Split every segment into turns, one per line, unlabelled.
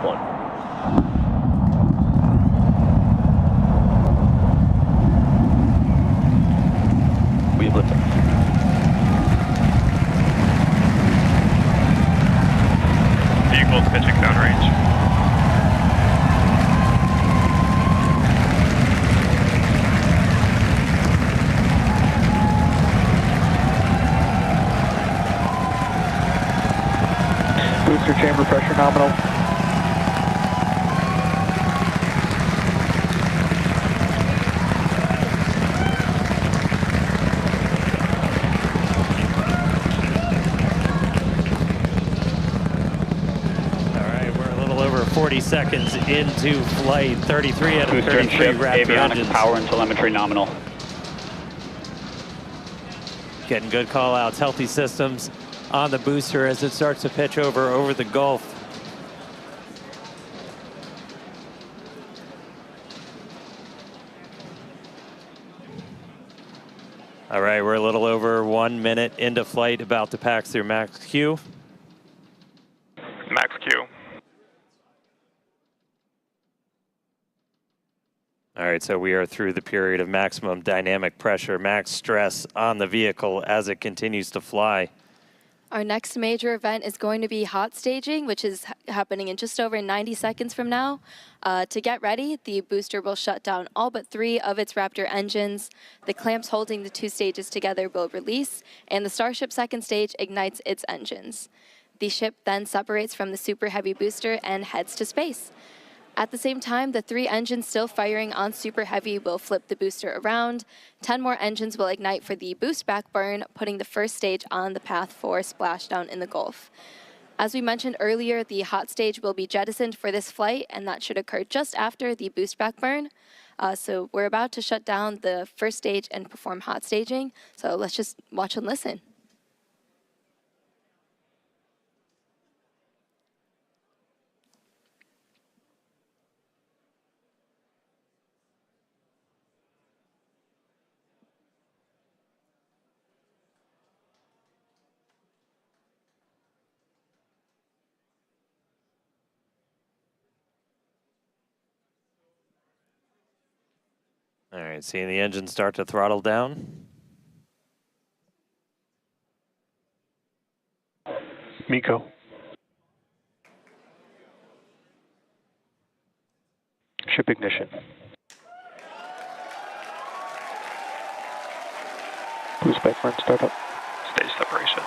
1. We have liftoff.
Vehicle's pitching downrange.
Booster chamber pressure nominal.
All right, we're a little over 40 seconds into flight. 33 out of
Booster and
33
ship,
Raptor
avionics,
engines.
power and telemetry nominal.
Getting good call outs, healthy systems on the booster as it starts to pitch over the Gulf. All right, we're a little over 1 minute into flight, about to pass through max Q.
Max Q.
All right, so we are through the period of maximum dynamic pressure, max stress on the vehicle as it continues to fly.
Our next major event is going to be hot staging, which is happening in just over 90 seconds from now. To get ready, the booster will shut down all but 3 of its Raptor engines. The clamps holding the 2 stages together will release, and the Starship second stage ignites its engines. The ship then separates from the Super Heavy booster and heads to space. At the same time, the 3 engines still firing on Super Heavy will flip the booster around. 10 more engines will ignite for the boost back burn, putting the first stage on the path for splashdown in the Gulf. As we mentioned earlier, the hot stage will be jettisoned for this flight, and that should occur just after the boost back burn. So we're about to shut down the first stage and perform hot staging. So let's just watch and listen.
All right, seeing the engine start to throttle down.
MECO. Ship ignition. Boost back burn startup.
Stage separation.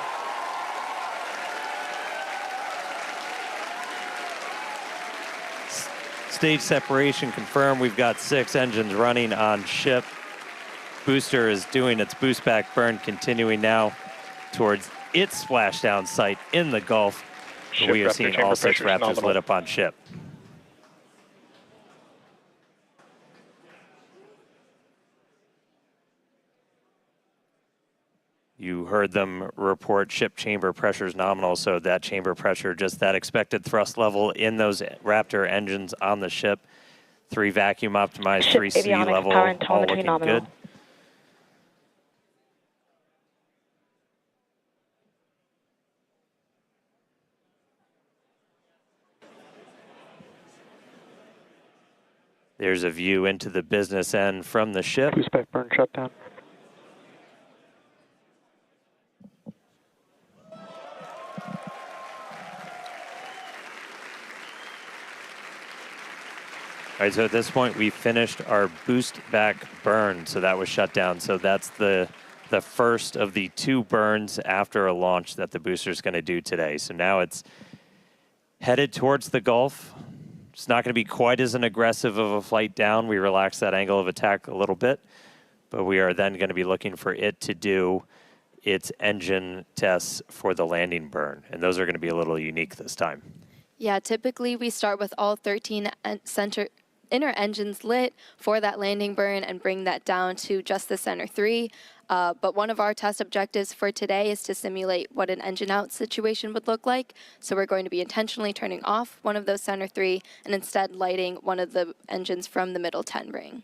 Stage separation confirmed. We've got 6 engines running on ship. Booster is doing its boost back burn, continuing now towards its splashdown site in the Gulf. We are
Raptor
seeing
chamber
all 6
pressure is
Raptors
nominal.
lit up on ship. You heard them report ship chamber pressures nominal, so that chamber pressure, just that expected thrust level in those Raptor engines on the ship. 3 vacuum optimized,
Ship
3 sea
avionics,
level,
power and
all
telemetry
looking
nominal.
good. There's a view into the business end from the ship.
Boost back burn shutdown.
All right, so at this point, we finished our boost back burn, so that was shut down. So that's the first of the 2 burns after a launch that the booster is going to do today. So now it's headed towards the Gulf. It's not going to be quite as an aggressive of a flight down. We relaxed that angle of attack a little bit, but we are then going to be looking for it to do its engine tests for the landing burn, and those are going to be a little unique this time.
Yeah, typically we start with all 13 inner engines lit for that landing burn and bring that down to just the center 3. But one of our test objectives for today is to simulate what an engine out situation would look like. So we're going to be intentionally turning off one of those center 3 and instead lighting one of the engines from the middle 10 ring.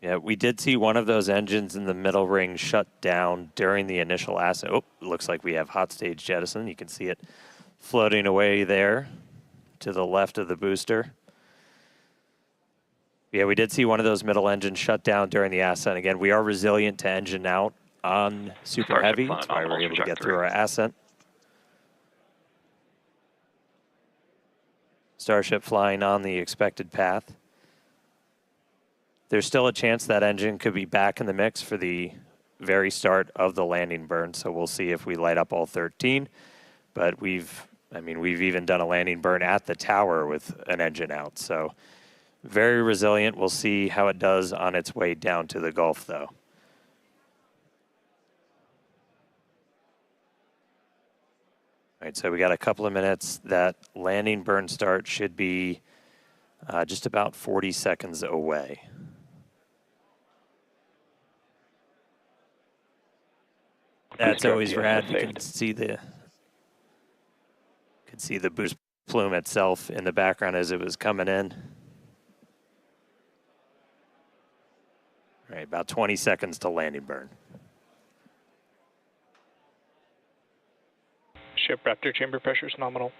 Yeah, we did see one of those engines in the middle ring shut down during the initial ascent. Oh, looks like we have hot stage jettison. You can see it floating away there. to the left of the booster. Yeah, we did see one of those middle engines shut down during the ascent. Again, we are resilient to engine out on Super
Starship
Heavy.
flying
That's why we're
nominal
able to get
trajectory.
through our ascent. Starship flying on the expected path. There's still a chance that engine could be back in the mix for the very start of the landing burn, so we'll see if we light up all 13. But we've even done a landing burn at the tower with an engine out, so very resilient. We'll see how it does on its way down to the Gulf, though. All right, so we got a couple of minutes. That landing burn start should be just about 40 seconds away. That's always rad. You can see the boost plume itself in the background as it was coming in. All right, about 20 seconds to landing burn.
Ship Raptor chamber pressure is nominal.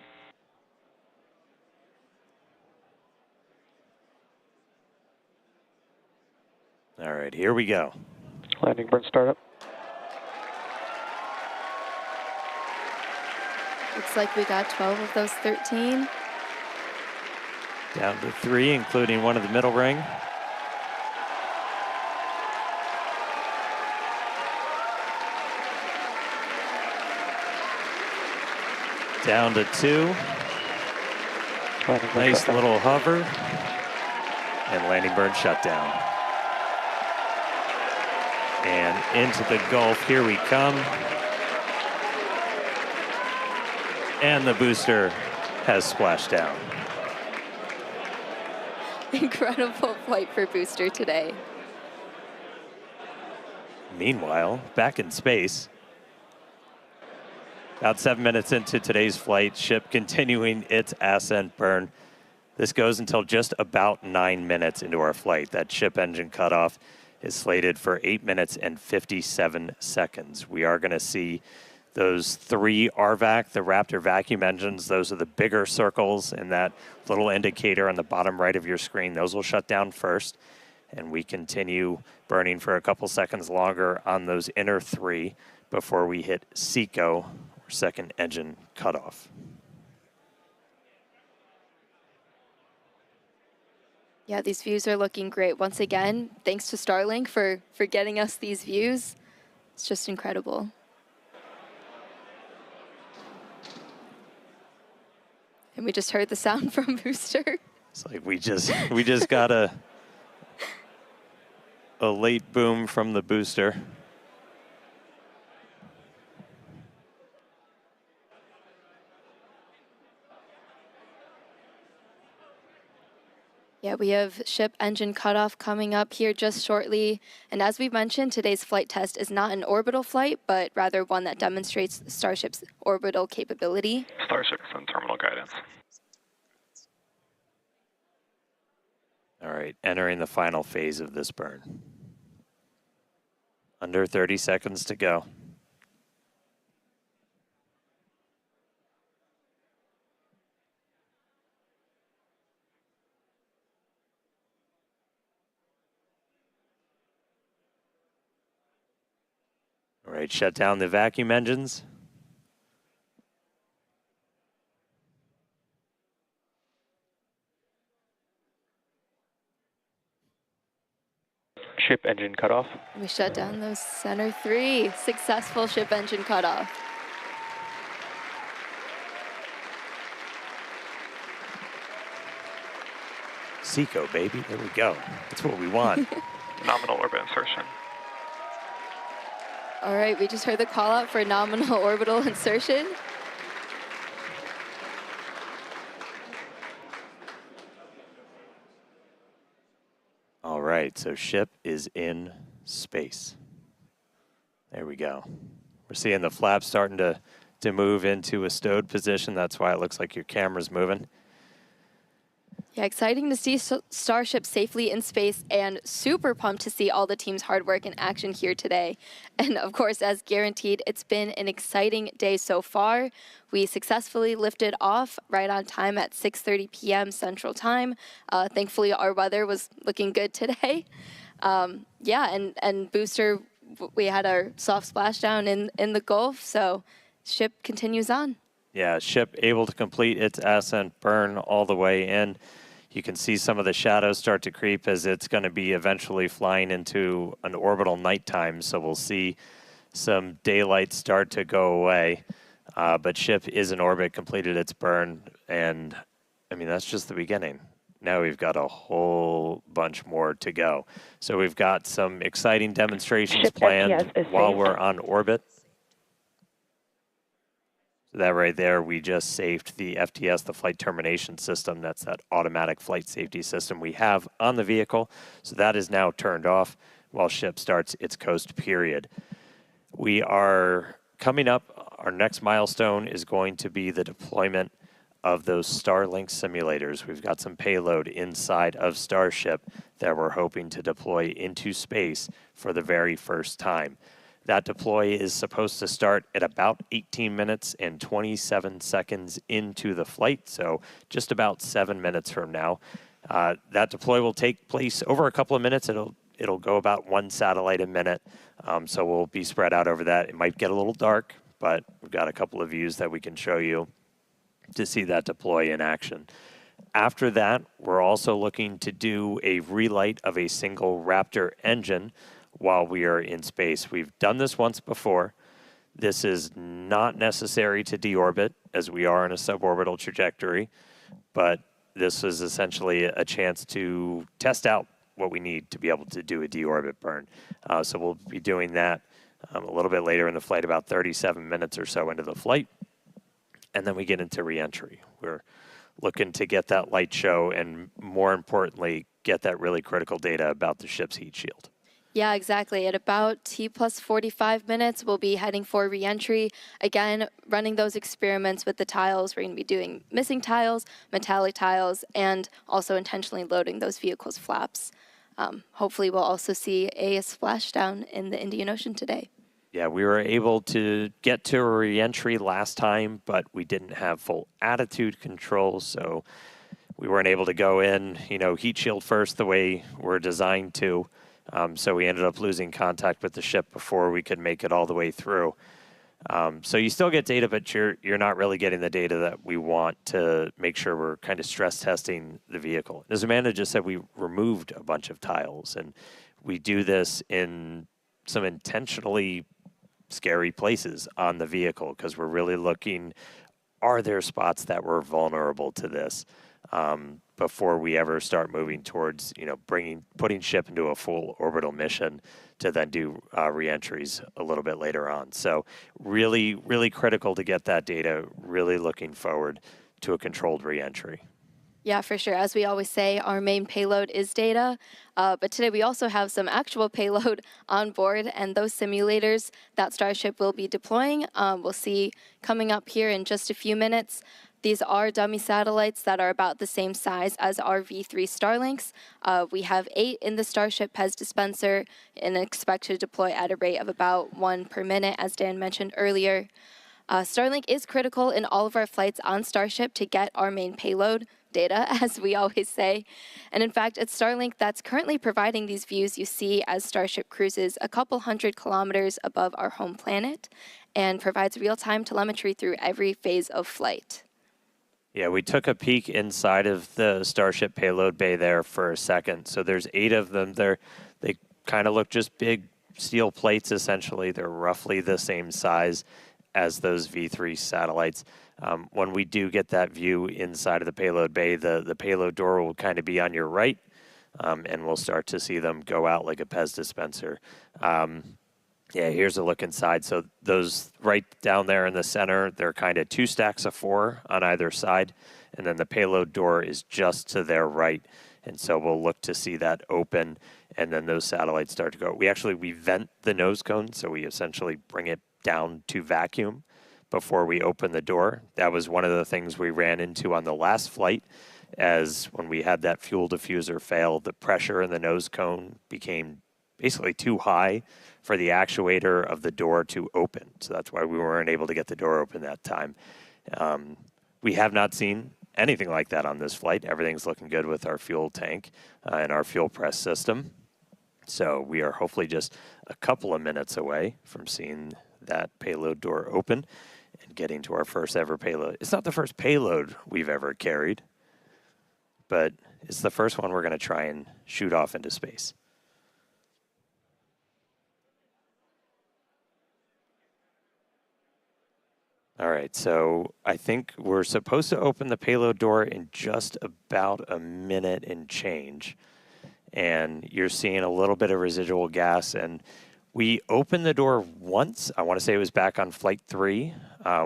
All right, here we go.
Landing burn startup.
Looks like we got 12 of those 13.
Down to 3, including one of the middle ring. Down to 2. Nice little hover. And landing burn shutdown. And into the Gulf, here we come. And the booster has splashed down.
Incredible flight for booster today.
Meanwhile, back in space, about 7 minutes into today's flight, ship continuing its ascent burn. This goes until just about 9 minutes into our flight. That ship engine cutoff is slated for 8 minutes and 57 seconds. We are going to see those 3 RVAC, the Raptor vacuum engines. Those are the bigger circles in that little indicator on the bottom right of your screen. Those will shut down first, and we continue burning for a couple seconds longer on those inner 3 before we hit SECO, or second engine cutoff.
Yeah, these views are looking great. Once again, thanks to Starlink for getting us these views. It's just incredible. And we just heard the sound from booster.
It's like we just got a late boom from the booster.
Yeah, we have ship engine cutoff coming up here just shortly. And as we mentioned, today's flight test is not an orbital flight, but rather one that demonstrates Starship's orbital capability.
Starship is in terminal guidance.
All right, entering the final phase of this burn. Under 30 seconds to go. All right, shut down the vacuum engines.
Ship engine cutoff.
We shut down those center 3. Successful ship engine cutoff.
SECO, baby, there we go. That's what we want.
Nominal orbit insertion.
All right, we just heard the call out for nominal orbital insertion.
All right, so ship is in space. There we go. We're seeing the flaps starting to move into a stowed position. That's why it looks like your camera's moving.
Yeah, exciting to see Starship safely in space and super pumped to see all the team's hard work in action here today. And of course, as guaranteed, it's been an exciting day so far. We successfully lifted off right on time at 6:30 p.m. Central Time. Thankfully, our weather was looking good today. Yeah, and booster, we had our soft splashdown in the Gulf, so ship continues on.
Yeah, ship able to complete its ascent burn all the way in. You can see some of the shadows start to creep as it's going to be eventually flying into an orbital nighttime, so we'll see some daylight start to go away. But ship is in orbit, completed its burn, and I mean, that's just the beginning. Now we've got a whole bunch more to go. So we've got some exciting demonstrations
Ship
planned
FTS is
while
saved.
we're on orbit. That right there, we just saved the FTS, the flight termination system. That's that automatic flight safety system we have on the vehicle. So that is now turned off while ship starts its coast period. We are coming up. Our next milestone is going to be the deployment of those Starlink simulators. We've got some payload inside of Starship that we're hoping to deploy into space for the very first time. That deploy is supposed to start at about 18 minutes and 27 seconds into the flight, so just about 7 minutes from now. That deploy will take place over a couple of minutes. It'll go about one satellite a minute, so we'll be spread out over that. It might get a little dark, but we've got a couple of views that we can show you to see that deploy in action. After that, we're also looking to do a relight of a single Raptor engine while we are in space. We've done this once before. This is not necessary to deorbit, as we are in a suborbital trajectory, but this is essentially a chance to test out what we need to be able to do a deorbit burn. So we'll be doing that a little bit later in the flight, about 37 minutes or so into the flight, and then we get into reentry. We're looking to get that light show and, more importantly, get that really critical data about the ship's heat shield.
Yeah, exactly. At about T+45 minutes, we'll be heading for reentry. Again, running those experiments with the tiles. We're going to be doing missing tiles, metallic tiles, and also intentionally loading those vehicles' flaps. Hopefully, we'll also see a splashdown in the Indian Ocean today.
Yeah, we were able to get to a reentry last time, but we didn't have full attitude control, so we weren't able to go in, heat shield first the way we're designed to. So we ended up losing contact with the ship before we could make it all the way through. So you still get data, but you're not really getting the data that we want to make sure we're kind of stress testing the vehicle. As Amanda just said, we removed a bunch of tiles, and we do this in some intentionally scary places on the vehicle because we're really looking, are there spots that were vulnerable to this? Before we ever start moving towards, putting ship into a full orbital mission to then do reentries a little bit later on. So really, really critical to get that data, really looking forward to a controlled reentry.
Yeah, for sure. As we always say, our main payload is data, but today we also have some actual payload on board, and those simulators that Starship will be deploying, we'll see coming up here in just a few minutes. These are dummy satellites that are about the same size as our V3 Starlinks. We have 8 in the Starship PEZ dispenser and expect to deploy at a rate of about 1 per minute, as Dan mentioned earlier. Starlink is critical in all of our flights on Starship to get our main payload data, as we always say. And in fact, it's Starlink that's currently providing these views you see as Starship cruises a couple hundred kilometers above our home planet and provides real-time telemetry through every phase of flight.
Yeah, we took a peek inside of the Starship payload bay there for a second. So there's 8 of them there. They kind of look just big steel plates, essentially. They're roughly the same size as those V3 satellites. When we do get that view inside of the payload bay, the payload door will kind of be on your right, and we'll start to see them go out like a PEZ dispenser. Yeah, here's a look inside. So those right down there in the center, they're kind of 2 stacks of 4 on either side, and then the payload door is just to their right. And so we'll look to see that open, and then those satellites start to go. We vent the nose cone, so we essentially bring it down to vacuum before we open the door. That was one of the things we ran into on the last flight, as when we had that fuel diffuser fail, the pressure in the nose cone became basically too high for the actuator of the door to open. So that's why we weren't able to get the door open that time. We have not seen anything like that on this flight. Everything's looking good with our fuel tank and our fuel press system. So we are hopefully just a couple of minutes away from seeing that payload door open and getting to our first ever payload. It's not the first payload we've ever carried, but it's the first one we're going to try and shoot off into space. All right, so I think we're supposed to open the payload door in just about a minute and change. And you're seeing a little bit of residual gas. And we opened the door once. I want to say it was back on Flight 3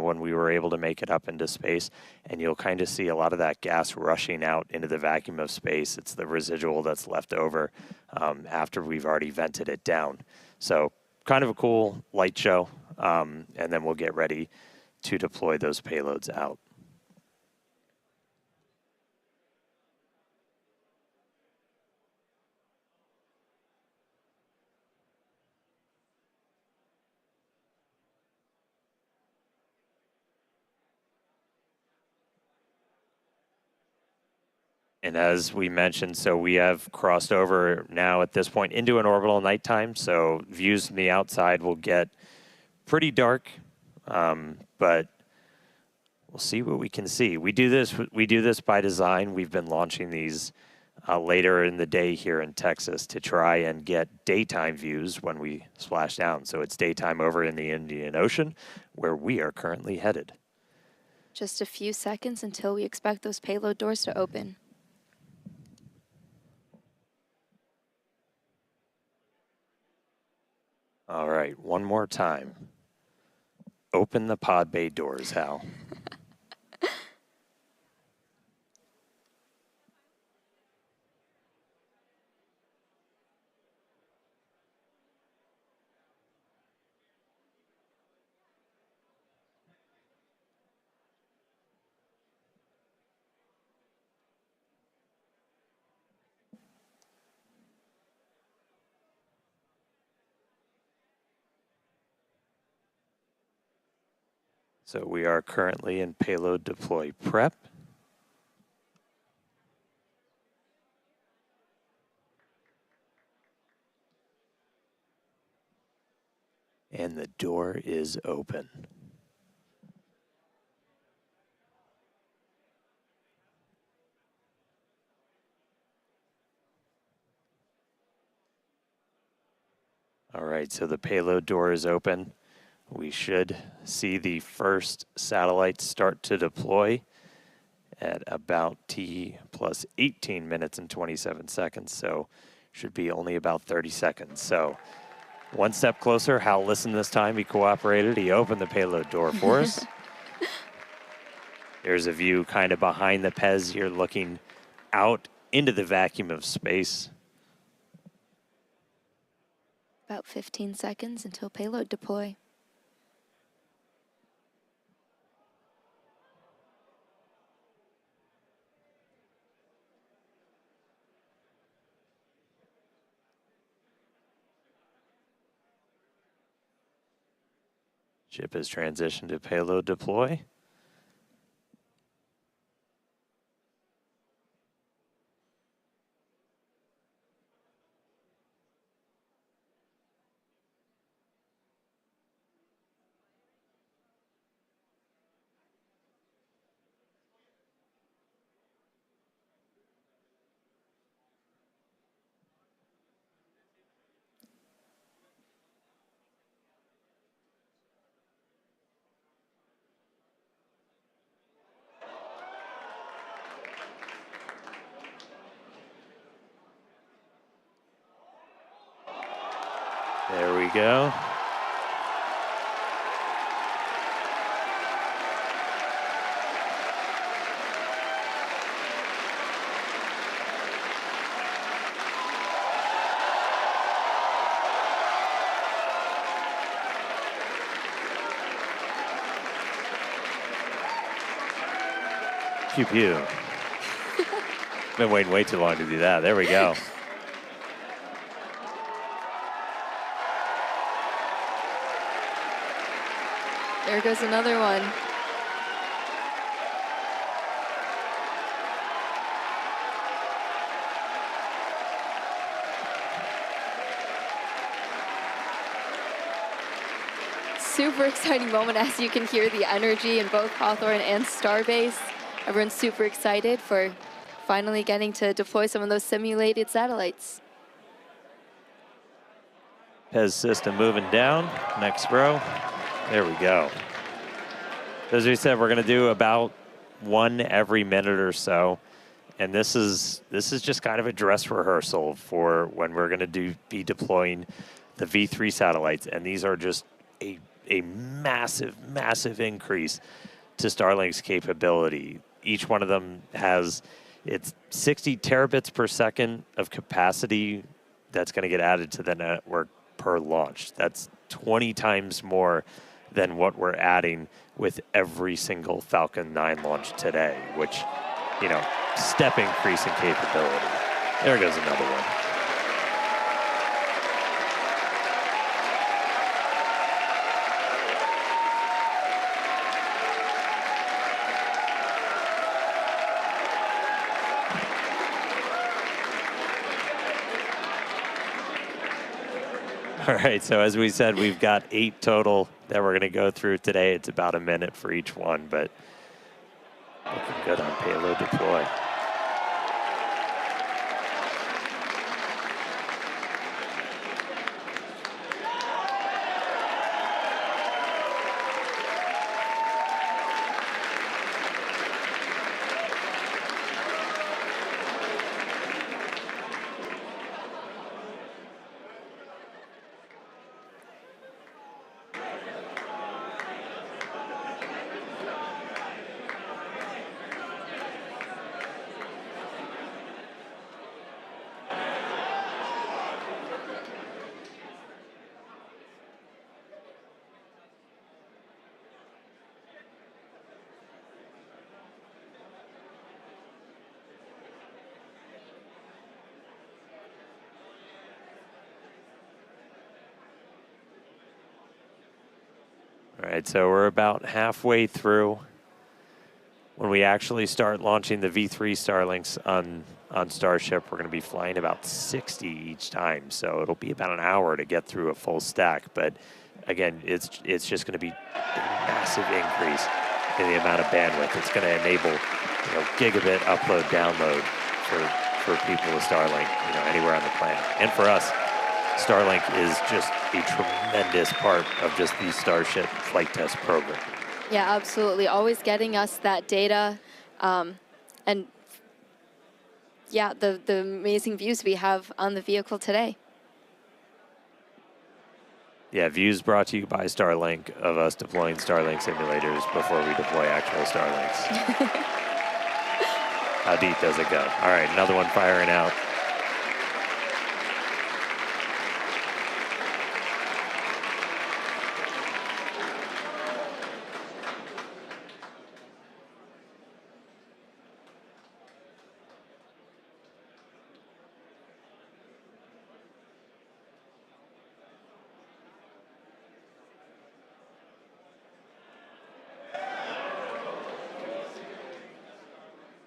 when we were able to make it up into space. And you'll kind of see a lot of that gas rushing out into the vacuum of space. It's the residual that's left over after we've already vented it down. So kind of a cool light show. And then we'll get ready to deploy those payloads out. And as we mentioned, so we have crossed over now at this point into an orbital nighttime. So views from the outside will get pretty dark, but we'll see what we can see. We do this by design. We've been launching these later in the day here in Texas to try and get daytime views when we splash down. So it's daytime over in the Indian Ocean, where we are currently headed.
Just a few seconds until we expect those payload doors to open.
All right, one more time. Open the pod bay doors, Hal. So we are currently in payload deploy prep. And the door is open. All right, so the payload door is open. We should see the first satellite start to deploy at about T plus 18 minutes and 27 seconds. So should be only about 30 seconds. So one step closer. Hal listened this time. He cooperated. He opened the payload door for us. There's a view kind of behind the Pez here looking out into the vacuum of space.
About 15 seconds until payload deploy.
Ship has transitioned to payload deploy. There we go. Pew pew. Been waiting way too long to do that. There we go.
There goes another one. Super exciting moment, as you can hear the energy in both Hawthorne and Starbase. Everyone's super excited for finally getting to deploy some of those simulated satellites.
Pez system moving down. Next row. There we go. As we said, we're going to do about one every minute or so. And this is just kind of a dress rehearsal for when we're going to be deploying the V3 satellites. And these are just a massive, massive increase to Starlink's capability. Each one of them has it's 60 terabits per second of capacity that's going to get added to the network per launch. That's 20 times more than what we're adding with every single Falcon 9 launch today, which, you know, step increase in capability. There goes another one. All right, so as we said, we've got 8 total that we're going to go through today. It's about a minute for each one, but looking good on payload deploy. All right, so we're about halfway through. When we actually start launching the V3 Starlinks on Starship, we're going to be flying about 60 each time. So it'll be about an hour to get through a full stack. But again, it's just going to be a massive increase in the amount of bandwidth. It's going to enable, you know, gigabit upload download for people with Starlink, you know, anywhere on the planet. And for us, Starlink is just a tremendous part of just the Starship flight test program.
Yeah, absolutely. Always getting us that data, and yeah, the amazing views we have on the vehicle today.
Yeah, views brought to you by Starlink of us deploying Starlink simulators before we deploy actual Starlinks. How deep does it go? All right, another one firing out.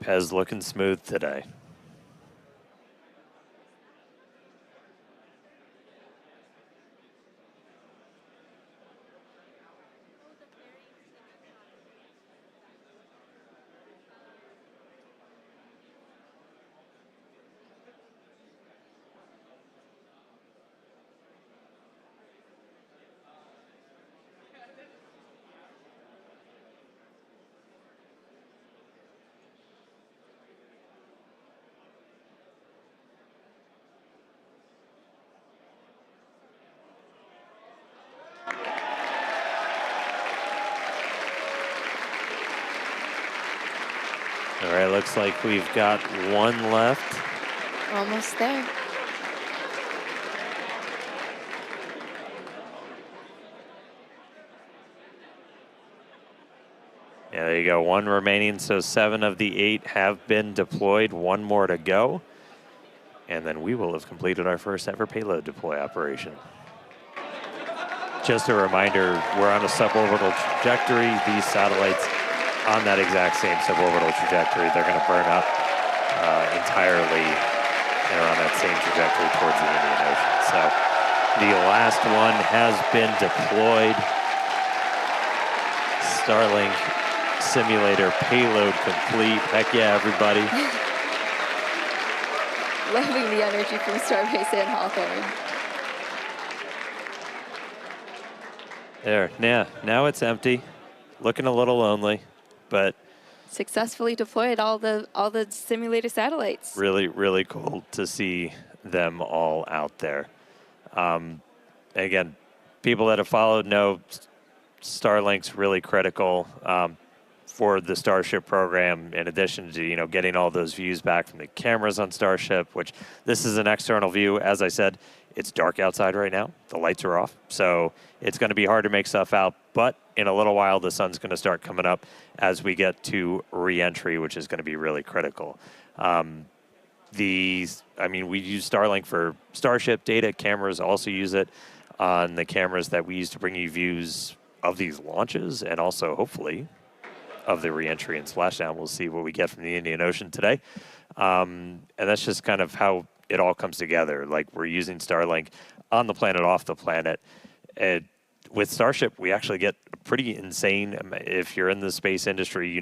Pez looking smooth today. All right, looks like we've got one left.
Almost there.
Yeah, there you go. 1 remaining, so 7 of the 8 have been deployed. 1 more to go. And then we will have completed our first ever payload deploy operation. Just a reminder, we're on a suborbital trajectory. These satellites on that exact same suborbital trajectory, they're going to burn up entirely and are on that same trajectory towards the Indian Ocean. So the last one has been deployed. Starlink simulator payload complete. Heck yeah, everybody.
Loving the energy from Starbase and Hawthorne.
There, now it's empty. Looking a little lonely, but
Successfully deployed all the simulator satellites.
really, really cool to see them all out there. Again, people that have followed know Starlink's really critical for the Starship program, in addition to, getting all those views back from the cameras on Starship, which this is an external view. As I said, it's dark outside right now. The lights are off, so it's going to be hard to make stuff out. But in a little while, the sun's going to start coming up as we get to re-entry, which is going to be really critical. We use Starlink for Starship data. Cameras also use it on the cameras that we use to bring you views of these launches and also, hopefully, of the re-entry and splashdown. We'll see what we get from the Indian Ocean today. And that's just kind of how it all comes together. Like, we're using Starlink on the planet, off the planet. With Starship, we actually get pretty insane. If you're in the space industry,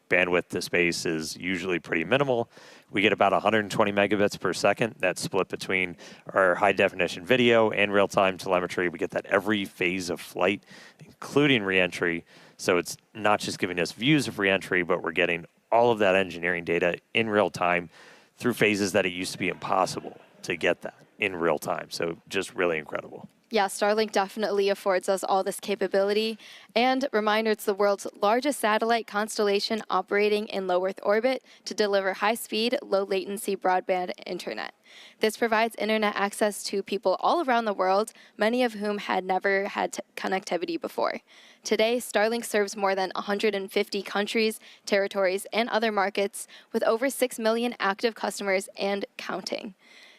bandwidth to space is usually pretty minimal. We get about 120 megabits per second. That's split between our high-definition video and real-time telemetry. We get that every phase of flight, including re-entry. So it's not just giving us views of re-entry, but we're getting all of that engineering data in real time through phases that it used to be impossible to get that in real time. So just really incredible.
Yeah, Starlink definitely affords us all this capability. And reminder, it's the world's largest satellite constellation operating in low Earth orbit to deliver high-speed, low-latency broadband internet. This provides internet access to people all around the world, many of whom had never had connectivity before. Today, Starlink serves more than 150 countries, territories, and other markets with over 6 million active customers and counting.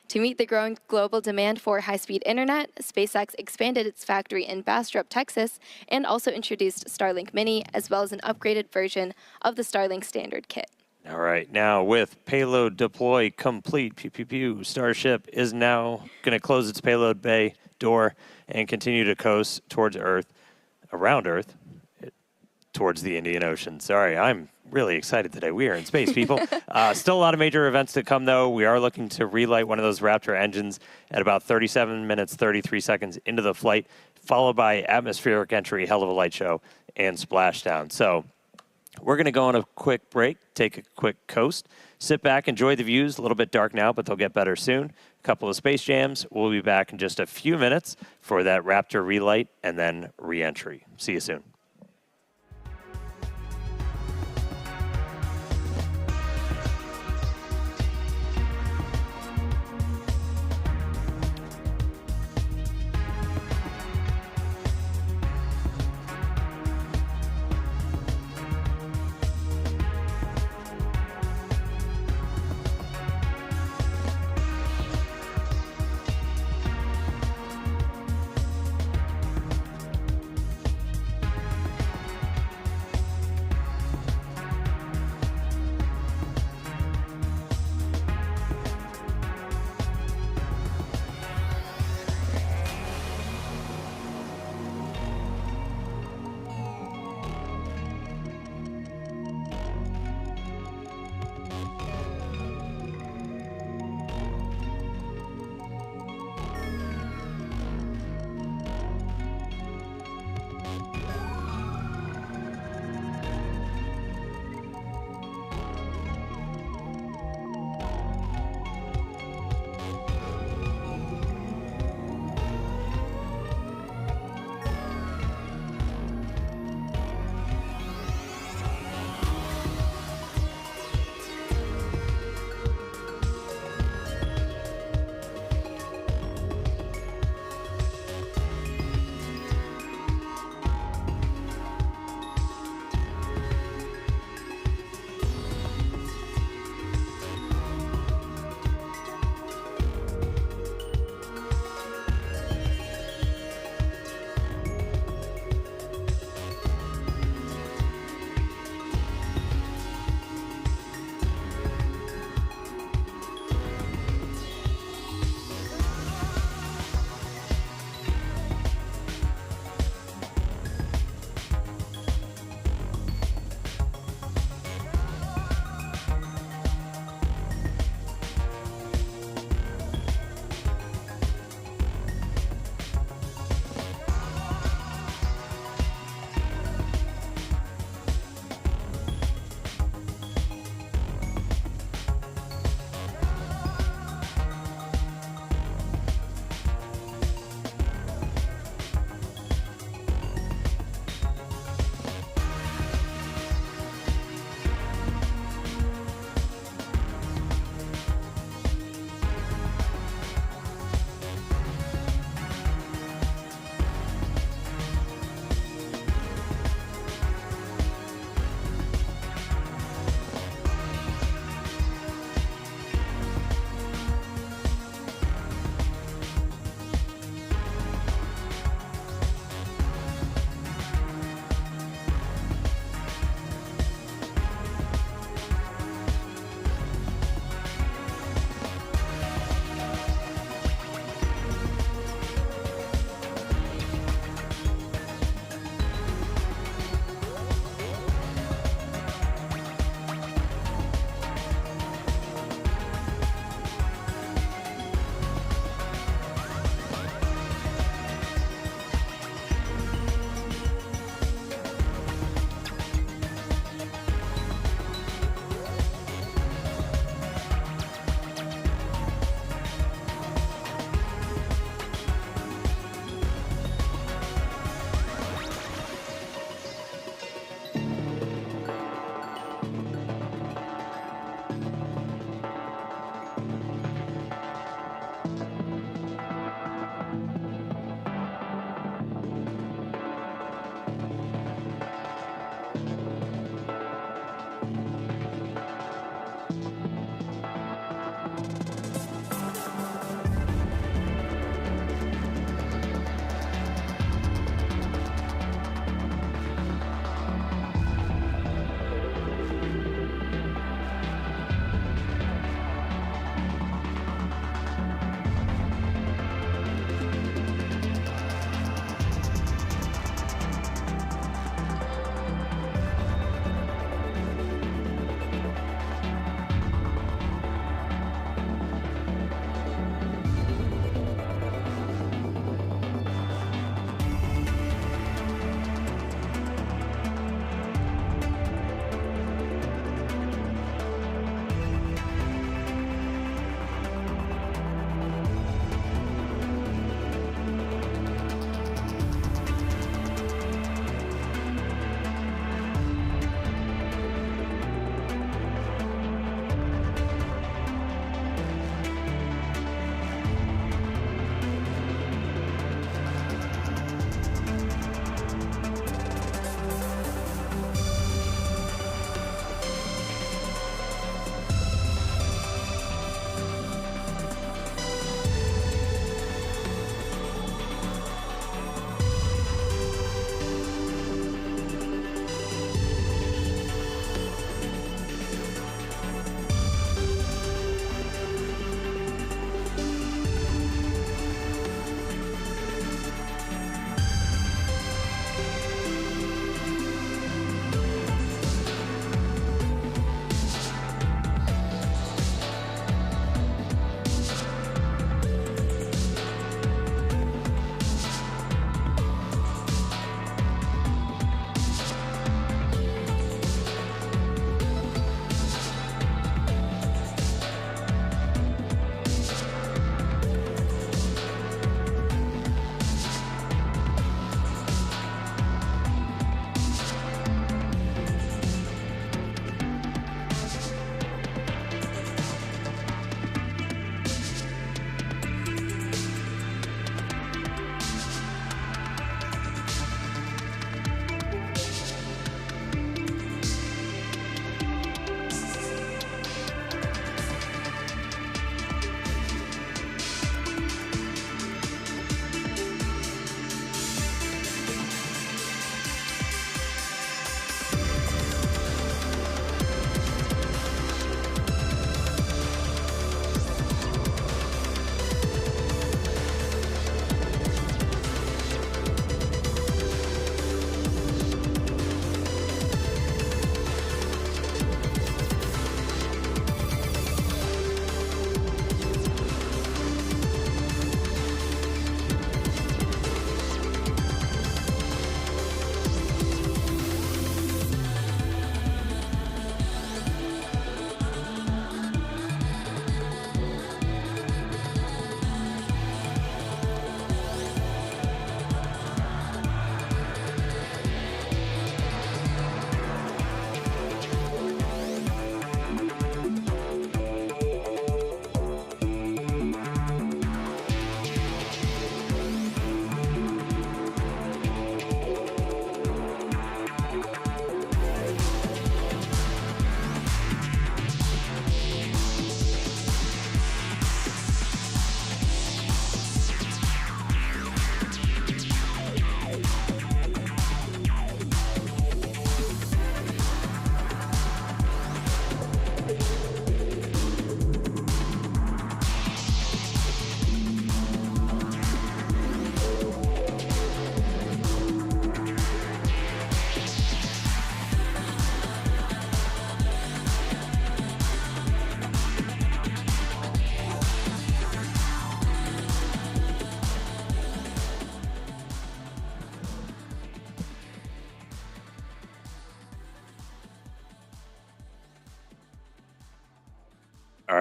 To meet the growing global demand for high-speed internet, SpaceX expanded its factory in Bastrop, Texas, and also introduced Starlink Mini, as well as an upgraded version of the Starlink Standard kit.
All right, now with payload deploy complete, Starship is now going to close its payload bay door and continue to coast towards Earth, around Earth, towards the Indian Ocean. Sorry, I'm really excited today. We are in space, people. Still a lot of major events to come, though. We are looking to relight one of those Raptor engines at about 37 minutes, 33 seconds into the flight, followed by atmospheric entry, hell of a light show, and splashdown. So we're going to go on a quick break, take a quick coast, sit back, enjoy the views. A little bit dark now, but they'll get better soon. A couple of space jams. We'll be back in just a few minutes for that Raptor relight and then re-entry. See you soon.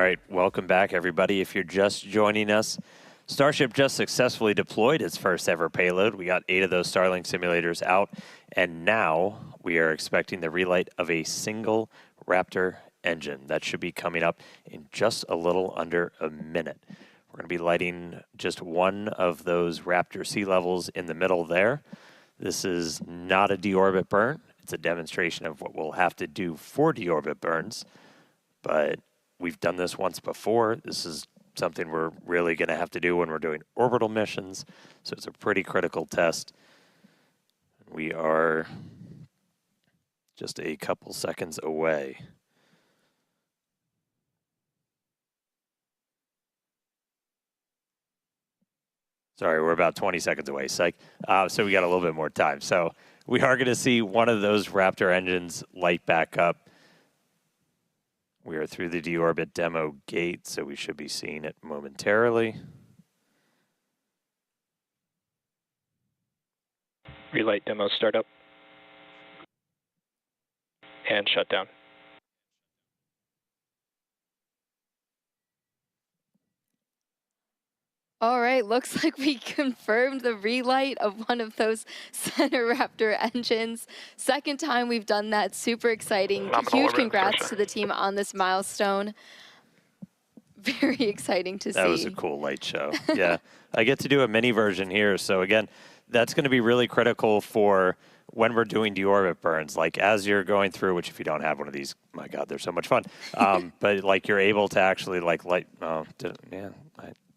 right, welcome back, everybody. If you're just joining us, Starship just successfully deployed its first ever payload. We got 8 of those Starlink simulators out, and now we are expecting the relight of a single Raptor engine. That should be coming up in just a little under a minute. We're going to be lighting just one of those Raptor sea levels in the middle there. This is not a deorbit burn. It's a demonstration of what we'll have to do for deorbit burns, but we've done this once before. This is something we're really going to have to do when we're doing orbital missions, so it's a pretty critical test. We are just a couple seconds away. Sorry, we're about 20 seconds away, psych. So we got a little bit more time. So we are going to see one of those Raptor engines light back up. We are through the deorbit demo gate, so we should be seeing it momentarily.
Relight demo startup. And shutdown.
All right, looks like we confirmed the relight of one of those center Raptor engines. Second time we've done that. Super exciting.
Nominal
Huge
orbit
congrats
insertion.
to the team on this milestone. Very exciting to see.
That was a cool light show. Yeah, I get to do a mini version here. So again, that's going to be really critical for when we're doing deorbit burns. Like as you're going through, which if you don't have one of these, my God, they're so much fun. But like you're able to actually like light. Oh,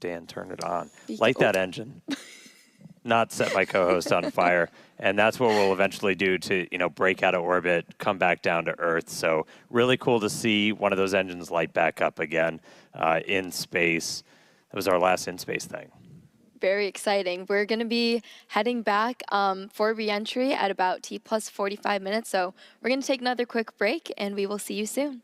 Dan, turn it on. Light that engine. Not set my co-host on fire. And that's what we'll eventually do to, break out of orbit, come back down to Earth. So really cool to see one of those engines light back up again in space. That was our last in-space thing.
Very exciting. We're going to be heading back for re-entry at about T plus 45 minutes. So we're going to take another quick break, and we will see you soon.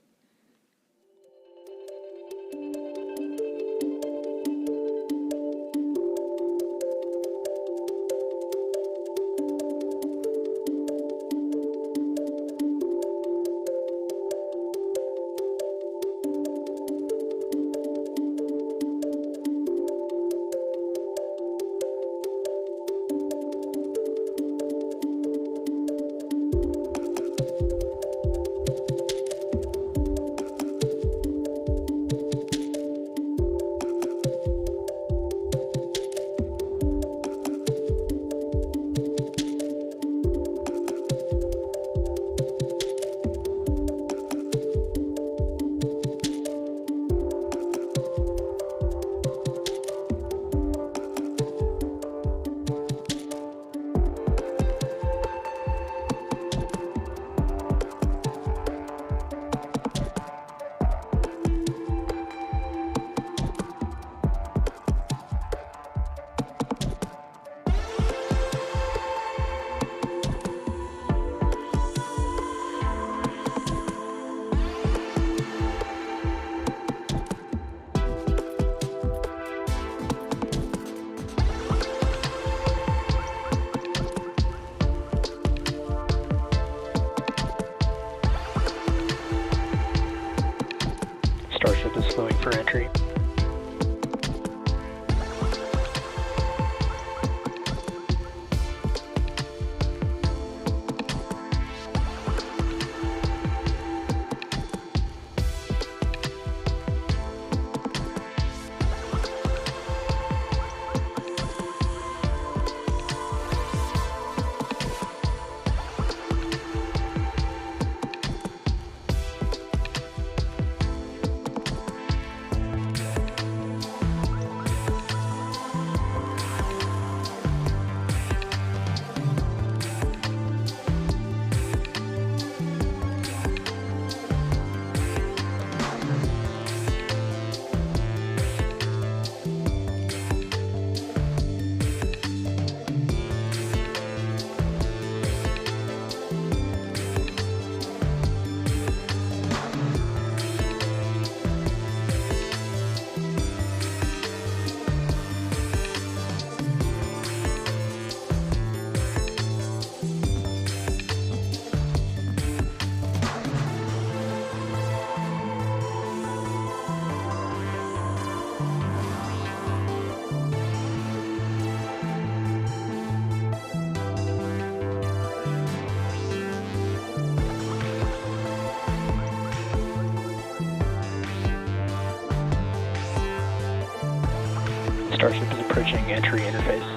Starship is approaching entry interface.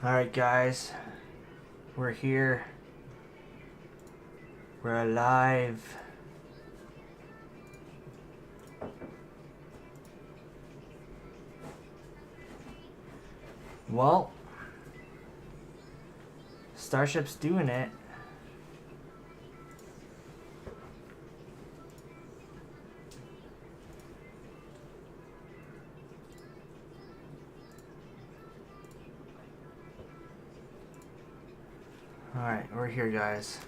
Alright guys, we're here. We're alive. Well, Starship's doing it. Alright, we're here guys.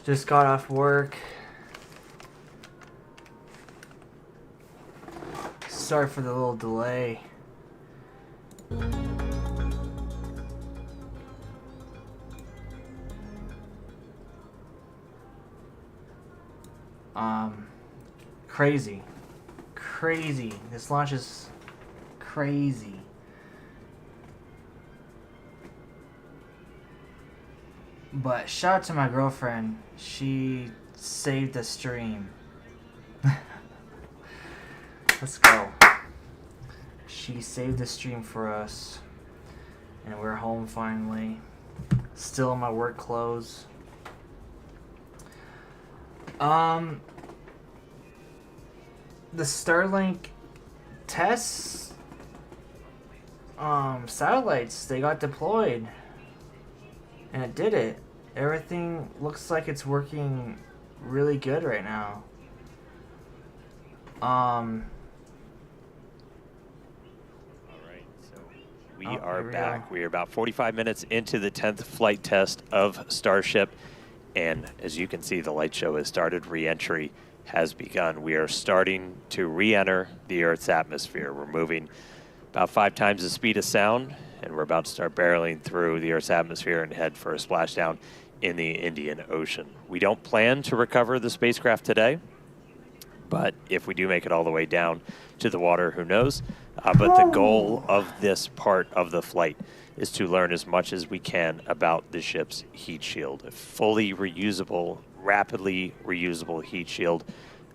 Just got off work. Sorry for the little delay. Crazy. This launch is crazy. But shout out to my girlfriend. She saved the stream. Let's go. She saved the stream for us. And we're home finally. Still in my work clothes. The Starlink tests, satellites, they got deployed. And it did it. Everything looks like it's working really good right now.
Alright, so we are back. We are about 45 minutes into the 10th flight test of Starship. And as you can see, the light show has started. Re-entry has begun. We are starting to re-enter the Earth's atmosphere. We're moving about 5 times the speed of sound, and we're about to start barreling through the Earth's atmosphere and head for a splashdown in the Indian Ocean. We don't plan to recover the spacecraft today, but if we do make it all the way down to the water, who knows? But the goal of this part of the flight is to learn as much as we can about the ship's heat shield. A fully reusable, rapidly reusable heat shield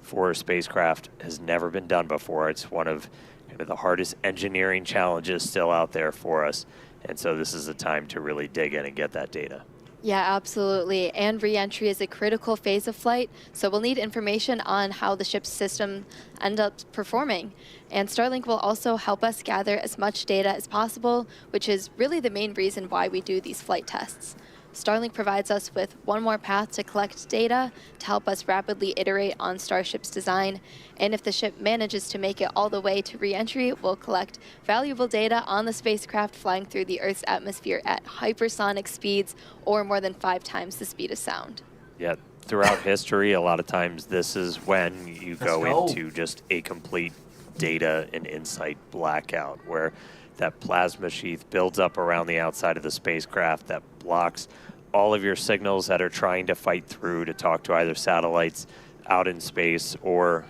for a spacecraft has never been done before. It's one of kind of the hardest engineering challenges still out there for us. And so this is the time to really dig in and get that data.
Yeah, absolutely. And re-entry is a critical phase of flight, so we'll need information on how the ship's system ends up performing. And Starlink will also help us gather as much data as possible, which is really the main reason why we do these flight tests. Starlink provides us with one more path to collect data to help us rapidly iterate on Starship's design. And if the ship manages to make it all the way to re-entry, we'll collect valuable data on the spacecraft flying through the Earth's atmosphere at hypersonic speeds or more than 5 times the speed of sound.
Yeah, throughout history, a lot of times this is when you go into just a complete data and insight blackout, where that plasma sheath builds up around the outside of the spacecraft that blocks all of your signals that are trying to fight through to talk to either satellites out in space or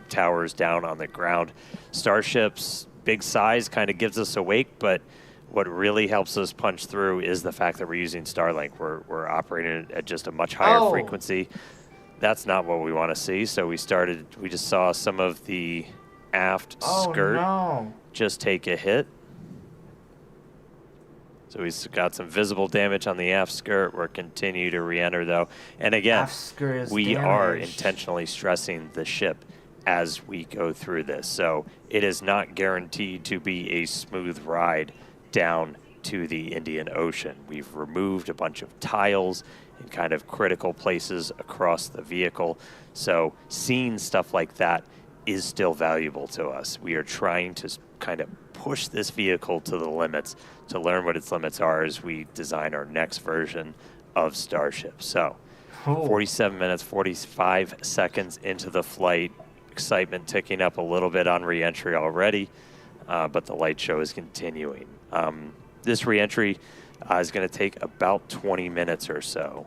towers down on the ground. Starship's big size kind of gives us awake, but what really helps us punch through is the fact that we're using Starlink. We're operating at just a much higher frequency. That's not what we want to see. So we just saw some of the aft skirt just take a hit. So we've got some visible damage on the aft skirt. We're continue to re-enter though. And again, we are intentionally stressing the ship as we go through this. So it is not guaranteed to be a smooth ride down to the Indian Ocean. We've removed a bunch of tiles in kind of critical places across the vehicle. So seeing stuff like that is still valuable to us. We are trying to kind of push this vehicle to the limits to learn what its limits are as we design our next version of Starship. So 47 minutes, 45 seconds into the flight, excitement ticking up a little bit on re-entry already, but the light show is continuing. This re-entry is going to take about 20 minutes or so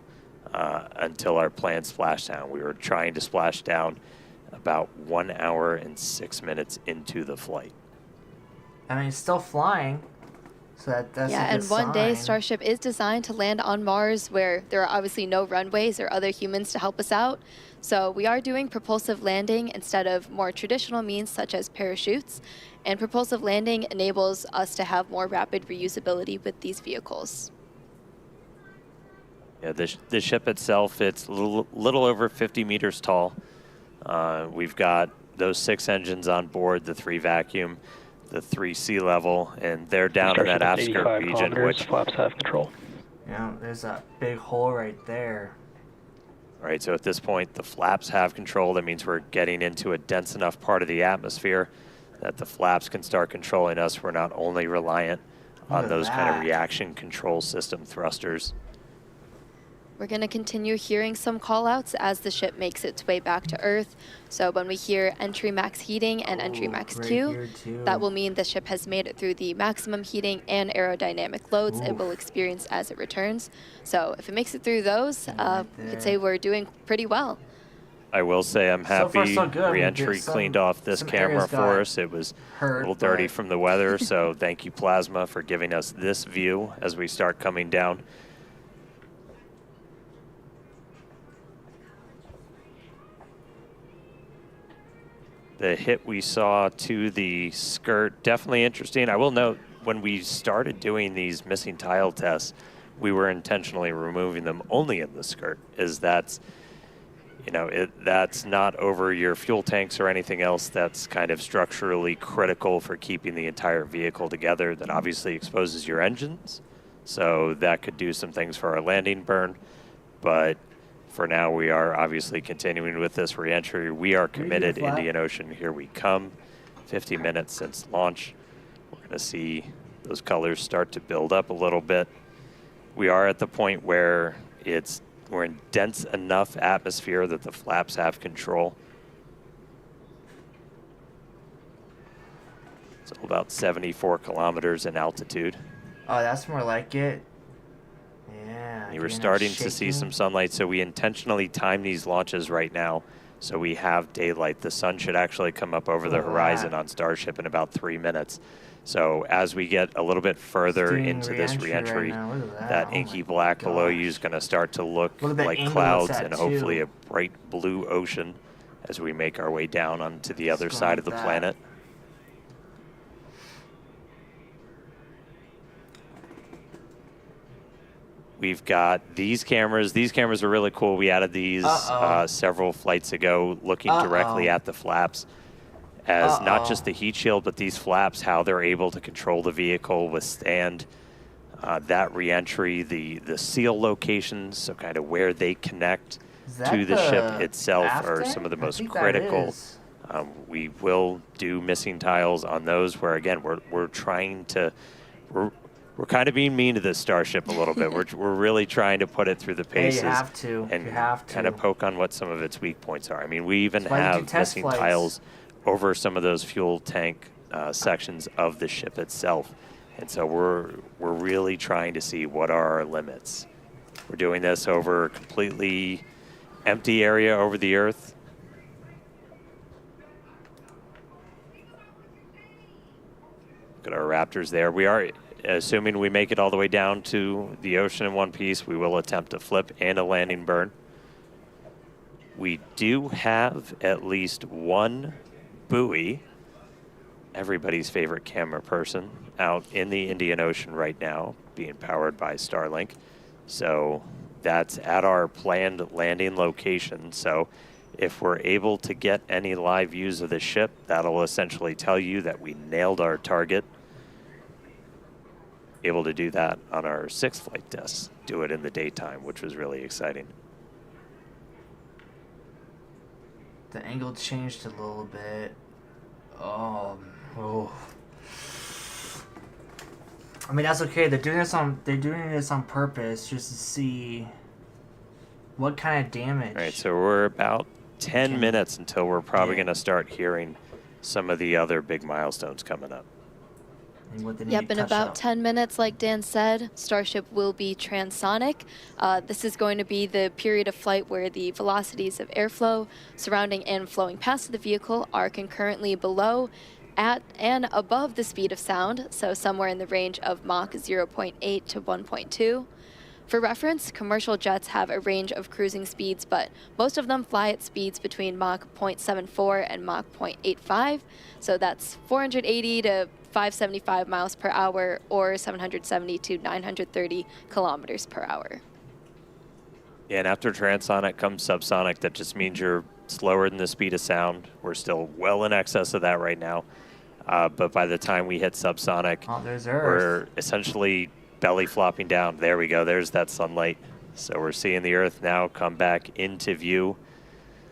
until our planned splashdown. We were trying to splash down about 1 hour and 6 minutes into the flight.
I mean, it's still flying, so that's
yeah.
a good
And one day,
sign.
Starship is designed to land on Mars, where there are obviously no runways or other humans to help us out. So we are doing propulsive landing instead of more traditional means such as parachutes. And propulsive landing enables us to have more rapid reusability with these vehicles.
Yeah, the ship itself, it's a little over 50 meters tall. We've got those 6 engines on board, the 3 vacuum, the 3 sea level, and they're down in that aft skirt region, which
flaps have control.
Yeah, there's a big hole right there.
All right, so at this point, the flaps have control. That means we're getting into a dense enough part of the atmosphere that the flaps can start controlling us. We're not only reliant on those kind of reaction control system thrusters.
We're going to continue hearing some callouts as the ship makes its way back to Earth. So when we hear entry max heating and entry max Q, that will mean the ship has made it through the maximum heating and aerodynamic loads it will experience as it returns. So if it makes it through those, we could say we're doing pretty well.
I will say I'm happy
so good.
re-entry cleaned off this camera for us. It was a little dirty from the weather, so thank you, Plasma, for giving us this view as we start coming down. The hit we saw to the skirt, definitely interesting. I will note, when we started doing these missing tile tests, we were intentionally removing them only in the skirt, as that's, you know, that's not over your fuel tanks or anything else that's kind of structurally critical for keeping the entire vehicle together. That obviously exposes your engines, so that could do some things for our landing burn, but for now, we are obviously continuing with this re-entry. We are committed. Indian Ocean, here we come. 50 minutes since launch. We're going to see those colors start to build up a little bit. We are at the point where we're in dense enough atmosphere that the flaps have control. So about 74 kilometers in altitude.
Oh, that's more like it. Yeah.
You were starting to see some sunlight, so we intentionally time these launches right now so we have daylight. The sun should actually come up over the horizon on Starship in about 3 minutes. So as we get a little bit further into this re-entry, that inky black below you is going to start to look like clouds and hopefully a bright blue ocean as we make our way down onto the other side of the planet. We've got these cameras. These cameras are really cool. We added these several flights ago, looking directly at the flaps as not just the heat shield, but these flaps, how they're able to control the vehicle, withstand that re-entry, the seal locations, so kind of where they connect to the ship itself are some of the most critical. We will do missing tiles on those where, again, we're trying to... We're kind of being mean to this Starship a little bit. We're really trying to put it through the paces.
You have to.
And
you have to.
kind of poke on what some of its weak points are. I mean, we even have missing tiles over some of those fuel tank sections of the ship itself. And so we're really trying to see what are our limits. We're doing this over a completely empty area over the Earth. Look at our Raptors there. We are... assuming we make it all the way down to the ocean in one piece, we will attempt a flip and a landing burn. We do have at least one buoy, everybody's favorite camera person, out in the Indian Ocean right now, being powered by Starlink. So that's at our planned landing location. So if we're able to get any live views of the ship, that'll essentially tell you that we nailed our target. Able to do that on our 6th flight test, do it in the daytime, which was really exciting.
The angle changed a little bit. Oh. I mean, that's okay. They're doing this on purpose, just to see what kind of damage.
All right, so we're about 10 minutes until we're probably going to start hearing some of the other big milestones coming up.
And what they need
Yep,
to
in
touch
about
up.
10 minutes, like Dan said, Starship will be transonic. This is going to be the period of flight where the velocities of airflow surrounding and flowing past the vehicle are concurrently below, at, and above the speed of sound, so somewhere in the range of Mach 0.8 to 1.2. For reference, commercial jets have a range of cruising speeds, but most of them fly at speeds between Mach 0.74 and Mach 0.85, so that's 480 to 575 miles per hour or 770 to 930 kilometers per hour.
Yeah, and after transonic comes subsonic. That just means you're slower than the speed of sound. We're still well in excess of that right now. But by the time we hit subsonic,
There's
we're
Earth.
essentially belly flopping down. There we go. There's that sunlight. So we're seeing the Earth now come back into view.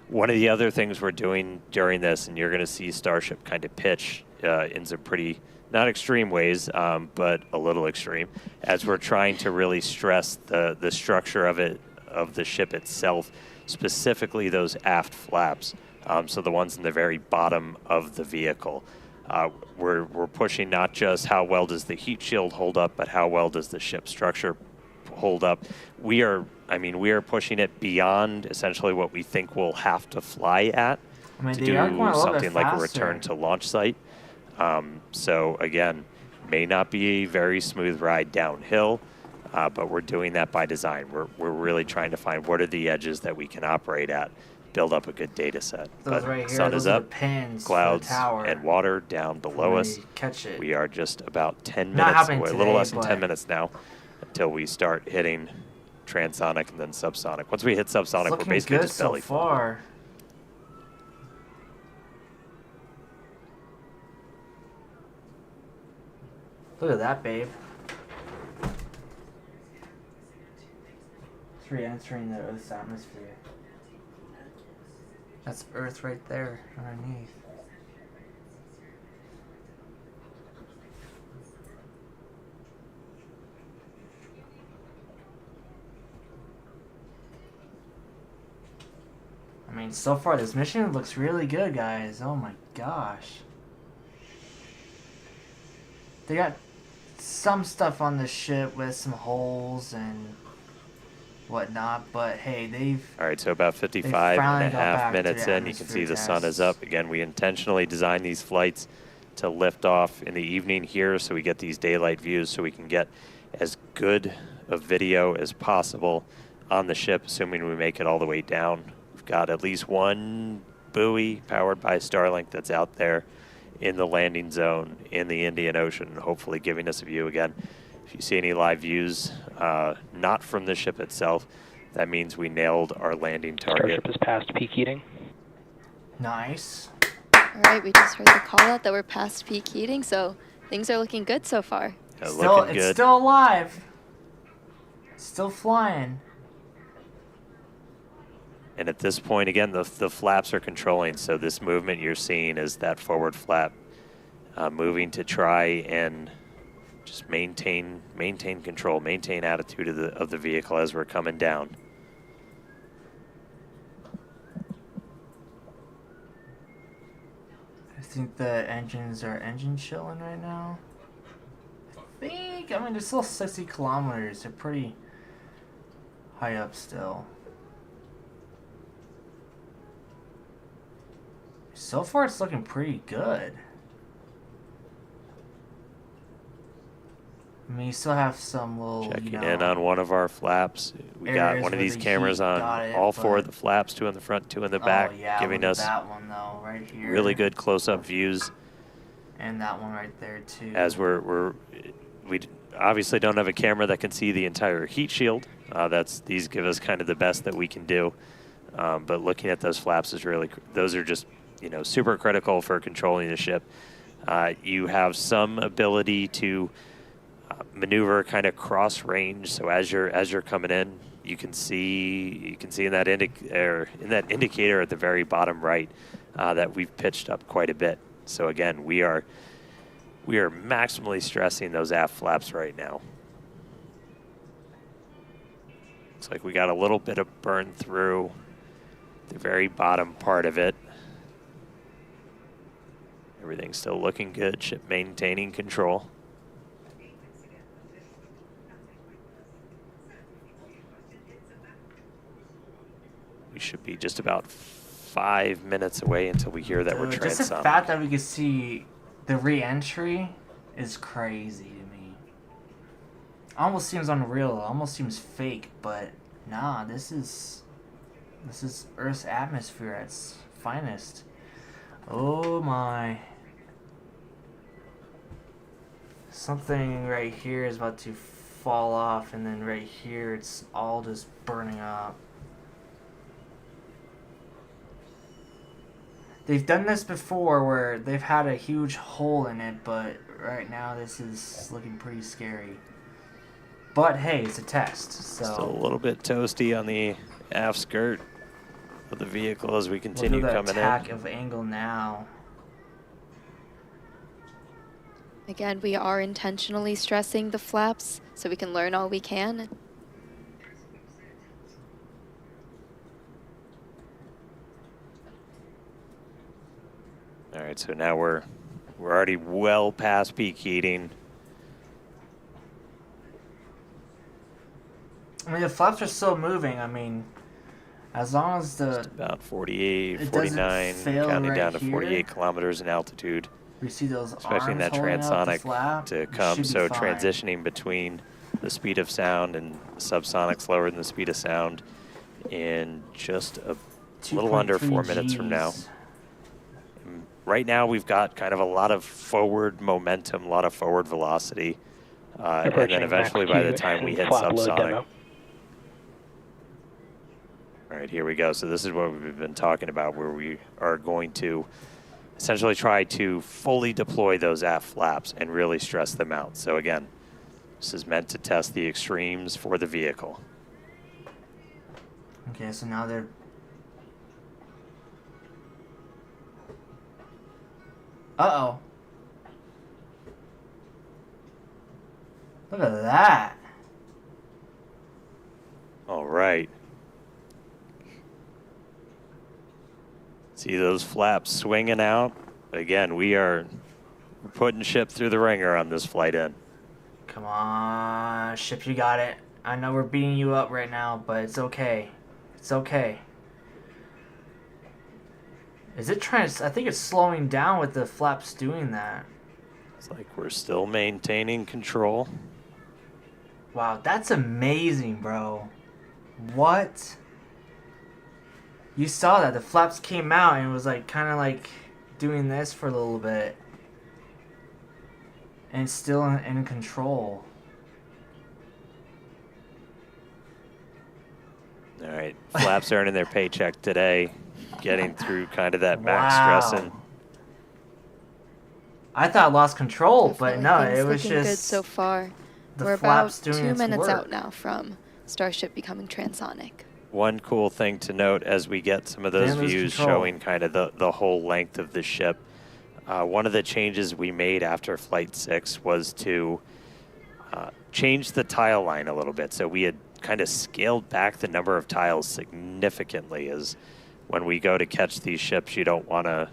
One of the other things we're doing during this, and you're going to see Starship kind of pitch in some pretty, not extreme ways, but a little extreme, as we're trying to really stress the structure of the ship itself, specifically those aft flaps. So the ones in the very bottom of the vehicle. We're pushing not just how well does the heat shield hold up, but how well does the ship structure hold up. We are pushing it beyond essentially what we think we'll have to fly at to do something like a return to launch site. So again, may not be a very smooth ride downhill, but we're doing that by design. We're really trying to find what are the edges that we can operate at, build up a good data set.
Those
But
right here,
sun
those
is
are
up,
the pins
clouds
for the tower.
and water down below us.
Catch it.
We are just about 10
Not
minutes
happening
away, a
today,
little less than
but
10 minutes now, until we start hitting transonic and then subsonic. Once we hit subsonic,
It's
we're
looking
basically
good
just
so
belly flopping.
far. Look at that, babe. It's re-entering the Earth's atmosphere. That's Earth right there underneath. I mean, so far this mission looks really good, guys. Oh my gosh. They got some stuff on the ship with some holes and whatnot, but hey, they've...
All right, so about 55 and a half minutes in, you can see the sun is up. Again, we intentionally designed these flights to lift off in the evening here so we get these daylight views so we can get as good a video as possible on the ship, assuming we make it all the way down. We've got at least one buoy powered by Starlink that's out there in the landing zone in the Indian Ocean, hopefully giving us a view again. If you see any live views, not from the ship itself, that means we nailed our landing target.
Starship is past peak heating.
Nice.
All right, we just heard the call out that we're past peak heating, so things are looking good so far.
Looking good.
It's still alive. Still flying.
And at this point, again, the flaps are controlling. So this movement you're seeing is that forward flap moving to try and just maintain control, maintain attitude of the vehicle as we're coming down.
I think the engines are engine chilling right now. I mean, they're still 60 kilometers. They're pretty high up still. So far, it's looking pretty good. I mean, you still have some little,
Checking
you know,
in on one of our flaps. We got
areas
one of
where
these
the
cameras
heat
on
got it,
all four of
but-
the flaps, 2 in the front, 2 in the back,
Oh yeah,
giving
look at
us
that one though, right here.
really good close-up views.
And that one right there too.
As we obviously don't have a camera that can see the entire heat shield. These give us kind of the best that we can do. But looking at those flaps is really, those are just, you know, super critical for controlling the ship. You have some ability to maneuver kind of cross range. So as you're coming in, you can see in that indicator at the very bottom right that we've pitched up quite a bit. So again, we are maximally stressing those aft flaps right now. Looks like we got a little bit of burn through the very bottom part of it. Everything's still looking good. Ship maintaining control. We should be just about 5 minutes away until we hear that we're
Dude, just the
transonic.
fact that we can see the re-entry is crazy to me. Almost seems unreal. Almost seems fake, but nah, this is Earth's atmosphere at its finest. Oh my. Something right here is about to fall off, and then right here it's all just burning up. They've done this before where they've had a huge hole in it, but right now this is looking pretty scary. But hey, it's a test, so...
Still a little bit toasty on the aft skirt of the vehicle as we continue
we'll do the
coming
attack
in.
of angle now.
Again, we are intentionally stressing the flaps so we can learn all we can.
All right, so now we're already well past peak heating.
I mean, the flaps are still moving. I mean, as long as
Just
the
about 48,
it doesn't
49,
fail
counting
right
down to
here.
48 kilometers in altitude.
we see those
Expecting
arms
that
holding out the
transonic
flap,
to
we
come,
should be
so
fine.
transitioning between the speed of sound and subsonic slower than the speed of sound in just a little under 4 minutes from now.
Gs.
Right now, we've got kind of a lot of forward momentum, a lot of forward velocity, and then
Approaching
eventually
Mach
by the
2
time we
and
hit
flap load
subsonic.
demo.
All right, here we go. So this is what we've been talking about, where we are going to essentially try to fully deploy those aft flaps and really stress them out. So again, this is meant to test the extremes for the vehicle.
Okay, so now they're... Uh-oh. Look at that.
All right. See those flaps swinging out? Again, we're putting ship through the ringer on this flight in.
Come on, ship, you got it. I know we're beating you up right now, but it's okay. It's okay. Is it trying to... I think it's slowing down with the flaps doing that.
It's like we're still maintaining control.
Wow, that's amazing, bro. What? You saw that. The flaps came out and it was like kind of like doing this for a little bit. And it's still in control.
All right, flaps earning their paycheck today, getting through kind of that max
Wow.
stressing.
I thought I lost control, but
Definitely
no,
things
it was
looking good
just
so far.
the
We're about
flaps doing
2
its
minutes
work.
out now from Starship becoming transonic.
One cool thing to note as we get some of those
Didn't lose
views
control.
showing kind of the whole length of the ship, one of the changes we made after Flight 6 was to change the tile line a little bit. So we had kind of scaled back the number of tiles significantly, as when we go to catch these ships, you don't want to,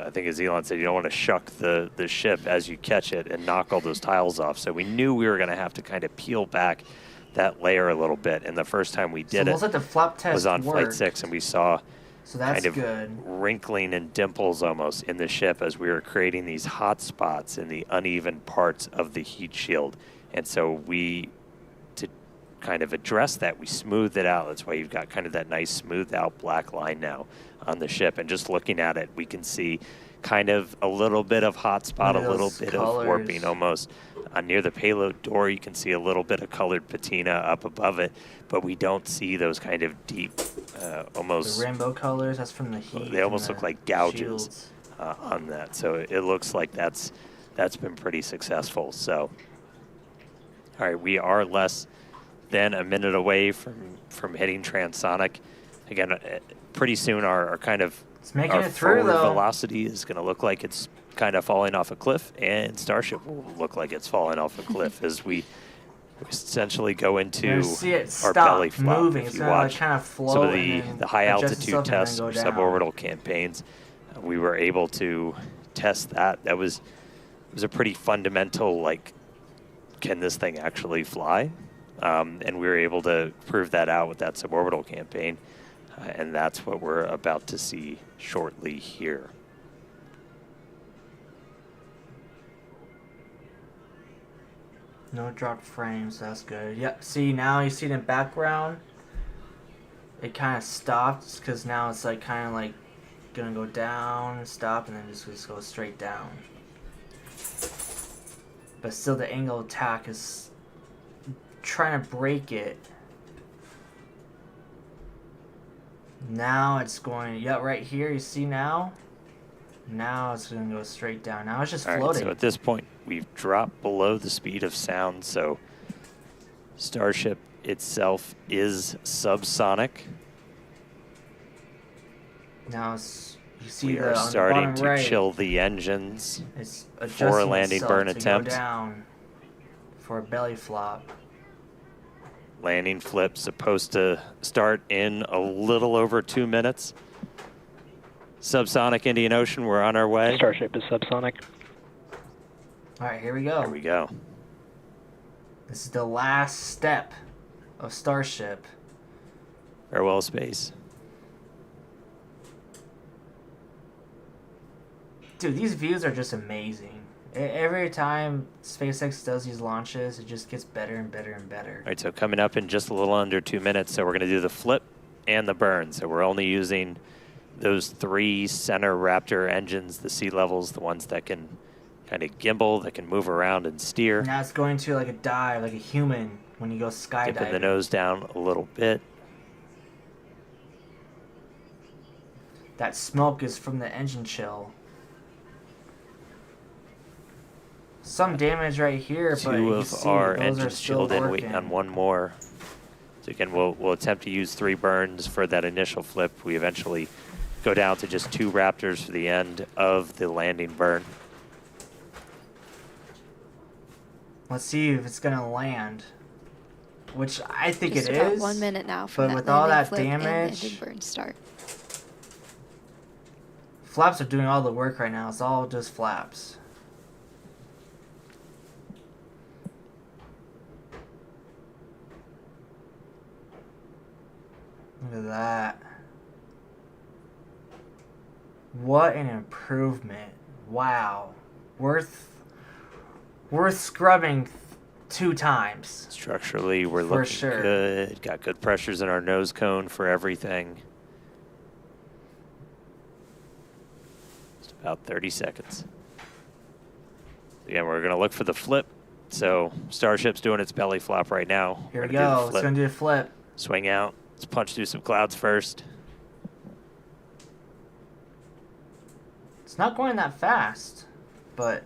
I think as Elon said, you don't want to shuck the ship as you catch it and knock all those tiles off. So we knew we were going to have to kind of peel back that layer a little bit. And the first time we
So
did
it looks like the flap test
was on Flight
worked.
6, and we saw
So that's
kind of
good.
wrinkling and dimples almost in the ship as we were creating these hot spots in the uneven parts of the heat shield. And so to kind of address that, we smoothed it out. That's why you've got kind of that nice smoothed out black line now on the ship. And just looking at it, we can see kind of a little bit of hot spot, a little bit of warping almost. Near the payload door, you can see a little bit of colored patina up above it, but we don't see those kind of deep, almost...
The rainbow colors, that's from the heat.
They almost look like gouges on that. So it looks like that's been pretty successful. So, all right, we are less than a minute away from hitting transonic. Again, pretty soon our kind of
it's making
our
it through,
forward
though.
velocity is going to look like it's kind of falling off a cliff, and Starship will look like it's falling off a cliff as we essentially go into our belly flop.
Moving.
If
it's
you watch
kind of float
some of the high altitude tests,
or
suborbital campaigns, we were able to test that. It was a pretty fundamental, like, can this thing actually fly? And we were able to prove that out with that suborbital campaign. And that's what we're about to see shortly here.
No dropped frames, that's good. Yep, see, now you see it in background. It kind of stopped because now it's like kind of like gonna go down, stop, and then just go straight down. But still the angle of attack is trying to break it. Now it's going, yeah, right here, you see now? Now it's going to go straight down. Now it's just floating.
Right, so at this point, we've dropped below the speed of sound, so Starship itself is subsonic.
Now it's, you see
we are starting to chill the engines for a landing burn attempt.
Go down for a belly flop.
Landing flip supposed to start in a little over 2 minutes. Subsonic Indian Ocean, we're on our way.
Starship is subsonic.
All right, here we go.
Here we go.
This is the last step of Starship.
Farewell, space.
Dude, these views are just amazing. Every time SpaceX does these launches, it just gets better and better and better.
All right, so coming up in just a little under 2 minutes, so we're going to do the flip and the burn. So we're only using those 3 center Raptor engines, the sea levels, the ones that can kind of gimbal, that can move around and steer.
Now it's going to like a dive, like a human when you go skydiving.
Dipping the nose down a little bit.
That smoke is from the engine chill. Some damage right here, but
Two
you
of
see
our
those
engines
are still
chilled in,
working.
waiting on one more. So again, we'll attempt to use 3 burns for that initial flip. We eventually go down to just 2 Raptors for the end of the landing burn.
Let's see if it's gonna land, which I think
Just
it
about
is.
1 minute now from
But
that
with all
landing
that
flip and
damage,
landing burn start.
flaps are doing all the work right now. It's all just flaps. Look at that. What an improvement. Wow. Worth scrubbing 2 times.
Structurally, we're
For
looking
sure.
good. Got good pressures in our nose cone for everything. Just about 30 seconds. Again, we're going to look for the flip. So Starship's doing its belly flop right now.
Here
We're
we
gonna do the
go. It's
flip.
going to do a flip.
Swing out. Let's punch through some clouds first.
It's not going that fast, but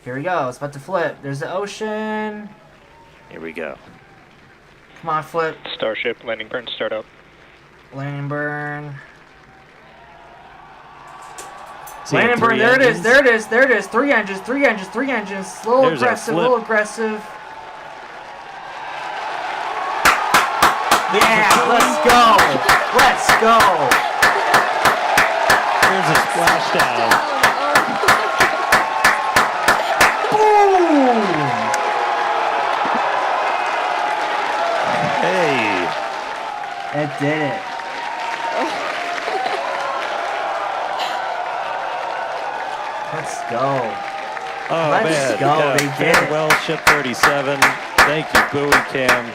here we go. It's about to flip. There's the ocean.
Here we go.
Come on, flip.
Starship landing burn startup.
Landing burn.
See,
Landing burn.
3
There it is.
engines.
There it is. There it is. 3 engines. 3 engines. 3 engines. A little
There's our
aggressive. A
flip.
little aggressive. Yeah, let's go. Let's go.
There's a splashdown.
Boom.
Hey.
It did it. Let's go.
Oh,
Let's
man.
go.
Yeah,
They did it.
Well, ship 37. Thank you, buoy cam.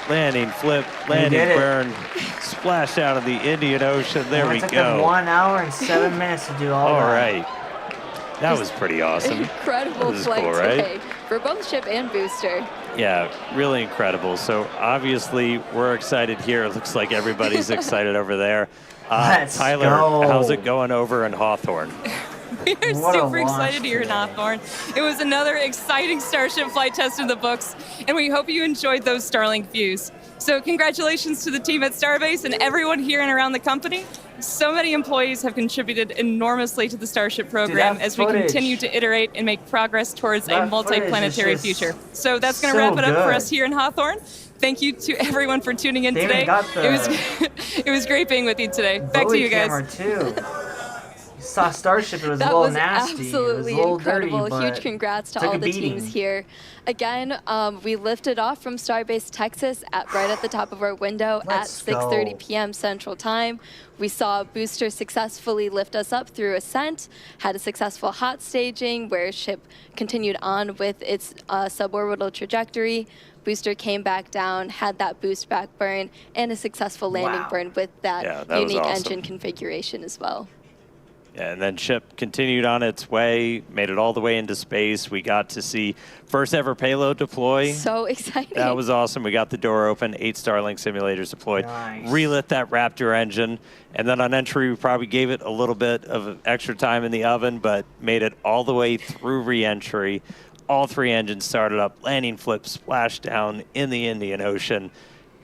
Landing flip, landing
did it.
burn. Splash out of the Indian Ocean. There we
It took
go.
them 1 hour and 7 minutes to do all
All
that.
right. That was pretty awesome.
Incredible
This is
flight
cool, right?
today for both ship and booster.
Yeah, really incredible. So obviously we're excited here. It looks like everybody's excited over there.
Let's
Tyler,
go.
how's it going over in Hawthorne?
We are
What a
super
launch
excited here in
today.
Hawthorne. It was another exciting Starship flight test in the books, and we hope you enjoyed those Starlink views. So congratulations to the team at Starbase and everyone here and around the company. So many employees have contributed enormously to the Starship program
that
as we
footage-
continue to iterate and make progress towards a
that
multi-planetary
footage is
future.
just
So that's going to
so
wrap it up for
good.
us here in Hawthorne. Thank you to everyone for tuning in
They even
today.
got the-
It was it was great being with you today. Back to
Buoy
you guys.
camera too. You saw Starship, it was a
That
little
was
nasty.
absolutely
it was a little
incredible.
dirty, but
Huge congrats to
took
all
a
the teams
beating.
here. Again, we lifted off from Starbase, Texas, right at the top of our window
Let's
at 6:30
go.
p.m. Central Time. We saw Booster successfully lift us up through ascent, had a successful hot staging where ship continued on with its suborbital trajectory. Booster came back down, had that boost back burn, and a successful landing
Wow.
burn with
Yeah,
that
that was
unique
awesome.
engine configuration as well.
Yeah, and then ship continued on its way, made it all the way into space. We got to see first ever payload deploy.
So exciting.
That was awesome. We got the door open, 8 Starlink simulators deployed,
Nice.
relit that Raptor engine, and then on entry, we probably gave it a little bit of extra time in the oven, but made it all the way through re-entry. All 3 engines started up, landing flip, splashdown in the Indian Ocean.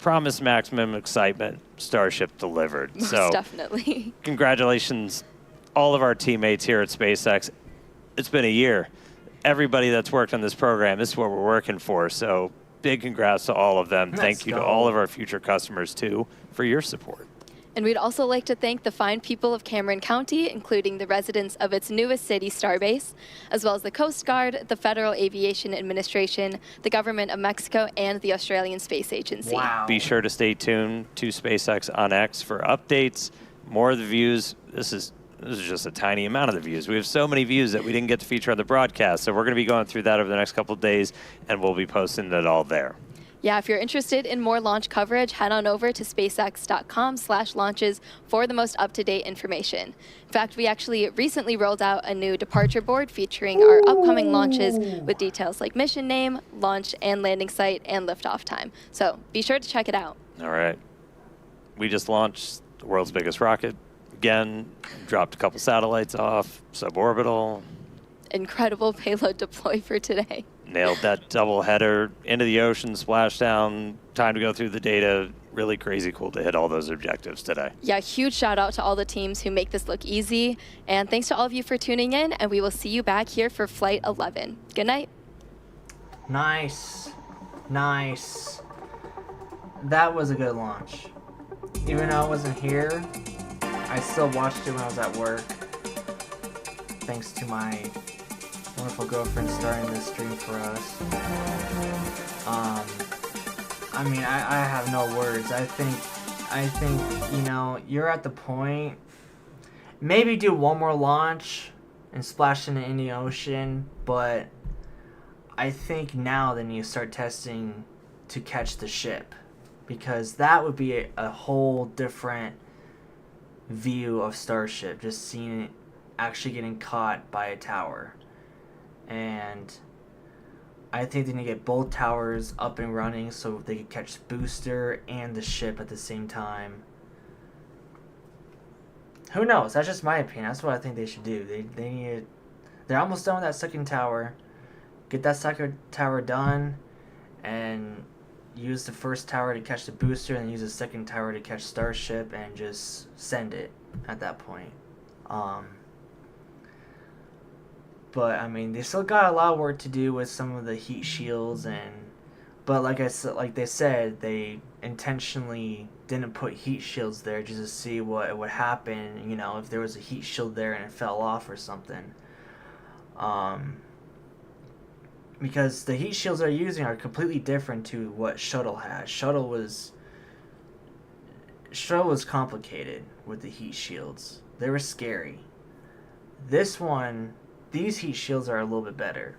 Promised maximum excitement, Starship delivered.
Most
So
definitely.
congratulations, all of our teammates here at SpaceX. It's been a year. Everybody that's worked on this program, this is what we're working for. So big congrats to all of them.
Let's
Thank you to
go.
all of our future customers, too, for your support.
And we'd also like to thank the fine people of Cameron County, including the residents of its newest city, Starbase, as well as the Coast Guard, the Federal Aviation Administration, the Government of Mexico, and the Australian Space Agency.
Wow.
Be sure to stay tuned to SpaceX on X for updates, more of the views. This is just a tiny amount of the views. We have so many views that we didn't get to feature on the broadcast. So we're going to be going through that over the next couple of days, and we'll be posting it all there.
Yeah, if you're interested in more launch coverage, head on over to spacex.com/launches for the most up-to-date information. In fact, we actually recently rolled out a new departure board featuring our upcoming launches with details like mission name, launch and landing site, and liftoff time. So be sure to check it out.
All right. We just launched the world's biggest rocket. Again, dropped a couple satellites off, suborbital,
Incredible payload deploy for today.
nailed that double header into the ocean, splashdown, time to go through the data. Really crazy cool to hit all those objectives today.
Yeah, huge shout out to all the teams who make this look easy. And thanks to all of you for tuning in, and we will see you back here for Flight 11. Good night.
Nice. Nice. That was a good launch. Even though I wasn't here, I still watched it when I was at work. Thanks to my wonderful girlfriend starting this stream for us. I mean, I have no words. I think, you know, you're at the point, maybe do one more launch and splash in the Indian Ocean, but I think now then you start testing to catch the ship, because that would be a whole different view of Starship, just seeing it actually getting caught by a tower. And I think they need to get both towers up and running so they can catch Booster and the ship at the same time. Who knows? That's just my opinion. That's what I think they should do. They need to, they're almost done with that second tower. Get that second tower done and use the first tower to catch the Booster and use the second tower to catch Starship and just send it at that point. But I mean, they still got a lot of work to do with some of the heat shields, but like they said, they intentionally didn't put heat shields there just to see what would happen, you know, if there was a heat shield there and it fell off or something. Because the heat shields they're using are completely different to what Shuttle has. Shuttle was complicated with the heat shields. They were scary. This one these heat shields are a little bit better.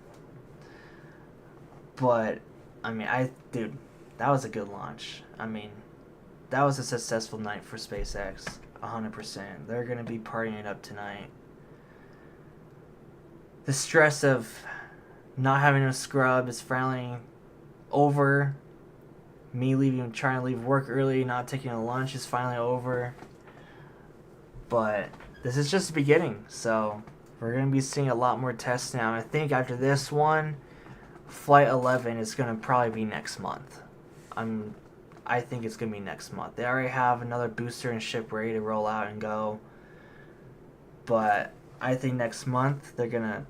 But I mean, dude, that was a good launch. I mean, that was a successful night for SpaceX, 100%. They're gonna be partying it up tonight. The stress of not having a scrub is finally over. Me trying to leave work early, not taking a lunch is finally over. But this is just the beginning, so we're going to be seeing a lot more tests now. I think after this one, Flight 11 is going to probably be next month. I think it's going to be next month. They already have another booster and ship ready to roll out and go. But I think next month they're going to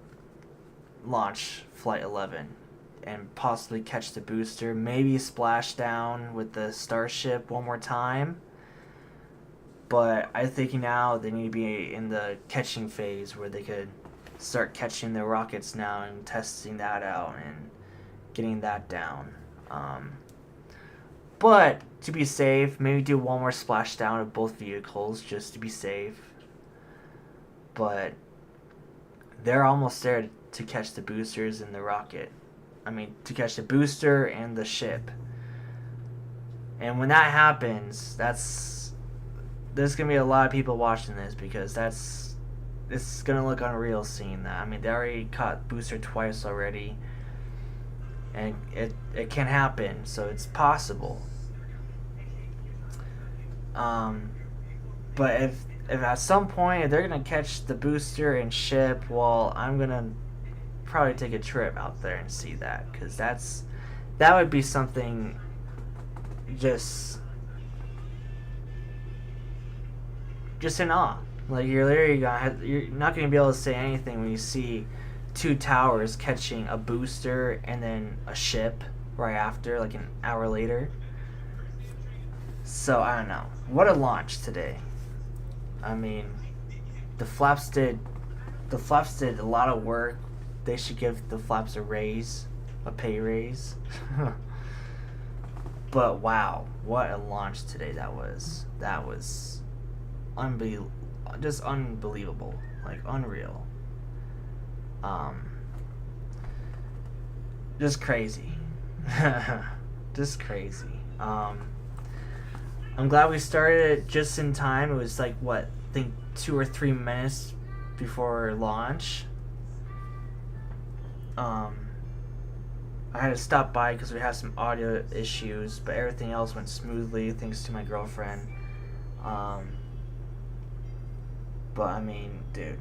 launch Flight 11 and possibly catch the booster, maybe splash down with the Starship one more time. But I think now they need to be in the catching phase where they could start catching the rockets now and testing that out and getting that down. But to be safe, maybe do one more splashdown of both vehicles just to be safe. But they're almost there to catch the boosters and the rocket. I mean, to catch the booster and the ship. And when that happens, there's going to be a lot of people watching this because it's going to look unreal seeing that. I mean, they already caught booster twice already. And it can happen, so it's possible. But if at some point they're going to catch the booster and ship, well, I'm going to probably take a trip out there and see that, because that would be something just in awe. Like, you're not going to be able to say anything when you see two towers catching a booster and then a ship right after, like an hour later. So I don't know, what a launch today. I mean, the flaps did a lot of work. They should give the flaps a pay raise. But wow, what a launch today that was. That was just unbelievable, like unreal. Just crazy. Just crazy. I'm glad we started it just in time. It was like, what, I think 2 or 3 minutes before launch. I had to stop by because we had some audio issues, but everything else went smoothly thanks to my girlfriend. But I mean, dude,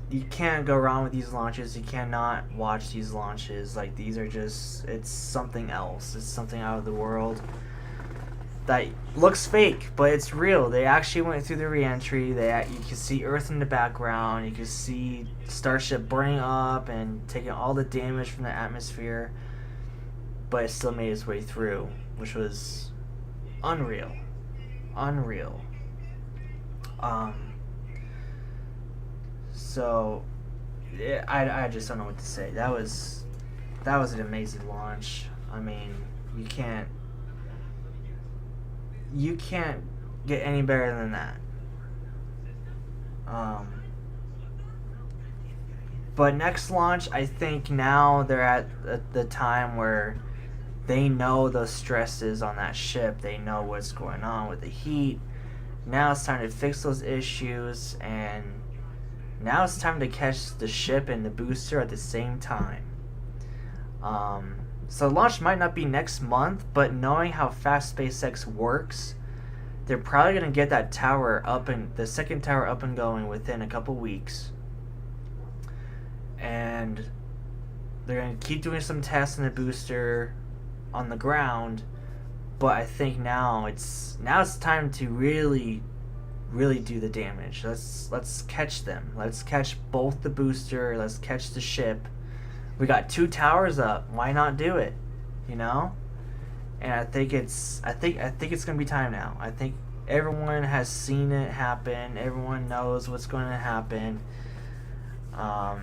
you can't go wrong with these launches. You cannot watch these launches. Like, these are just, it's something else. It's something out of the world that looks fake, but it's real. They actually went through the re-entry. You can see Earth in the background. You can see Starship burning up and taking all the damage from the atmosphere, but it still made its way through, which was unreal. So I just don't know what to say. That was an amazing launch. I mean, you can't get any better than that. But next launch, I think now they're at the time where they know the stresses on that ship. They know what's going on with the heat. Now it's time to fix those issues, and now it's time to catch the ship and the booster at the same time. So launch might not be next month, but knowing how fast SpaceX works, they're probably going to get that tower the second tower up and going within a couple weeks. And they're going to keep doing some tests in the booster on the ground, but I think now it's time to really do the damage. Let's catch them. Let's catch both the booster, let's catch the ship. We got 2 towers up. Why not do it? You know? And I think it's gonna be time now. I think everyone has seen it happen. Everyone knows what's going to happen. I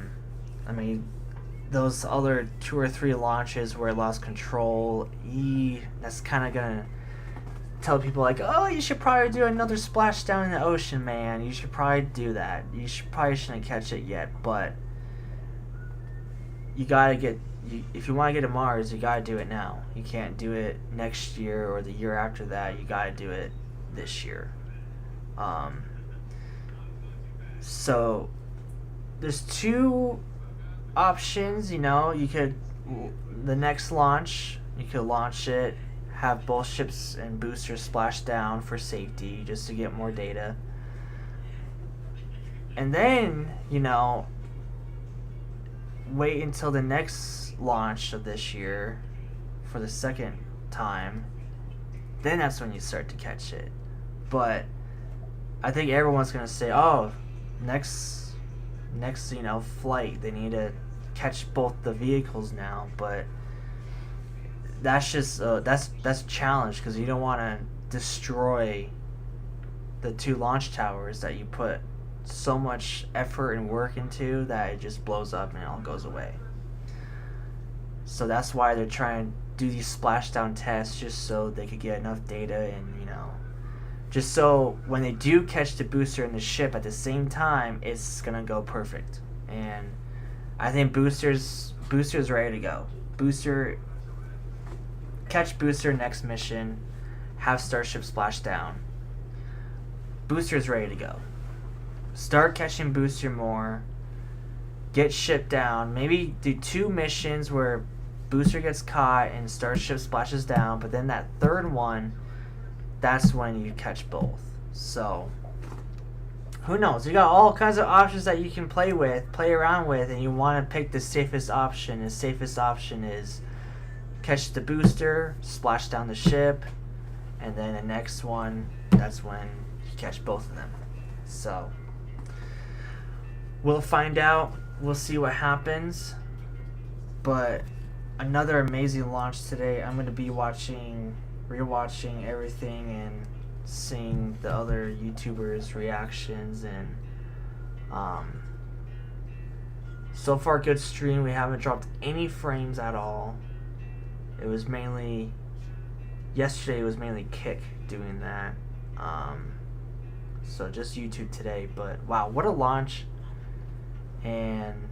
mean, those other 2 or 3 launches where it lost control, that's kind of gonna tell people like, oh, you should probably do another splashdown in the ocean, man. You should probably do that. Probably shouldn't catch it yet, but you gotta get. If you want to get to Mars, you gotta do it now. You can't do it next year or the year after that. You gotta do it this year. So there's two options. You could the next launch. You could launch it, have both ships and boosters splash down for safety, just to get more data. And then, wait until the next launch of this year for the second time. Then that's when you start to catch it. But I think everyone's going to say, oh, next flight, they need to catch both the vehicles now. But that's just that's a challenge, because you don't want to destroy the two launch towers that you put so much effort and work into, that it just blows up and it all goes away. So that's why they're trying to do these splashdown tests, just so they could get enough data, and just so when they do catch the booster and the ship at the same time, it's gonna go perfect. And I think boosters ready to go. Catch booster next mission, have Starship splash down. Booster's ready to go. Start catching booster more. Get ship down. Maybe do 2 missions where booster gets caught and Starship splashes down, but then that third one, that's when you catch both. So who knows? You got all kinds of options that you can play around with, and you want to pick the safest option. The safest option is catch the booster, splash down the ship, and then the next one, that's when you catch both of them. So we'll find out. We'll see what happens. But another amazing launch today. I'm going to be rewatching everything and seeing the other YouTubers' reactions, and so far good stream. We haven't dropped any frames at all. Yesterday it was mainly Kick doing that. So just YouTube today, but wow, what a launch. And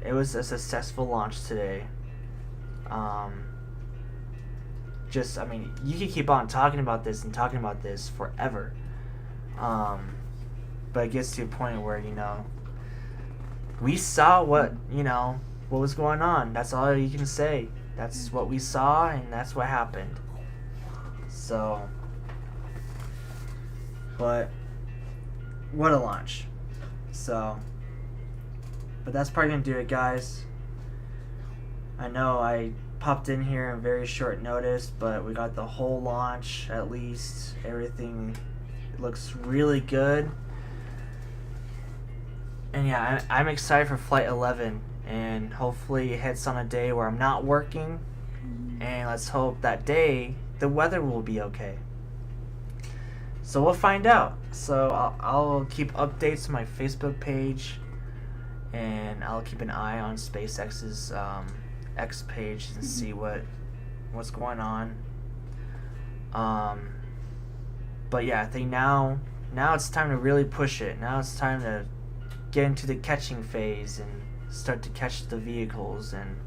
it was a successful launch today. You could keep on talking about this forever. But it gets to a point where, we saw what was going on. That's all you can say. That's what we saw, and that's what happened. So, but what a launch. So, but that's probably going to do it, guys. I know I popped in here in very short notice, but we got the whole launch, at least. Everything looks really good. And yeah, I'm excited for Flight 11, and hopefully it hits on a day where I'm not working, and let's hope that day the weather will be okay. So we'll find out. So I'll keep updates on my Facebook page, and I'll keep an eye on SpaceX's X page and see what's going on. But yeah, I think now it's time to really push it. Now it's time to get into the catching phase and start to catch the vehicles and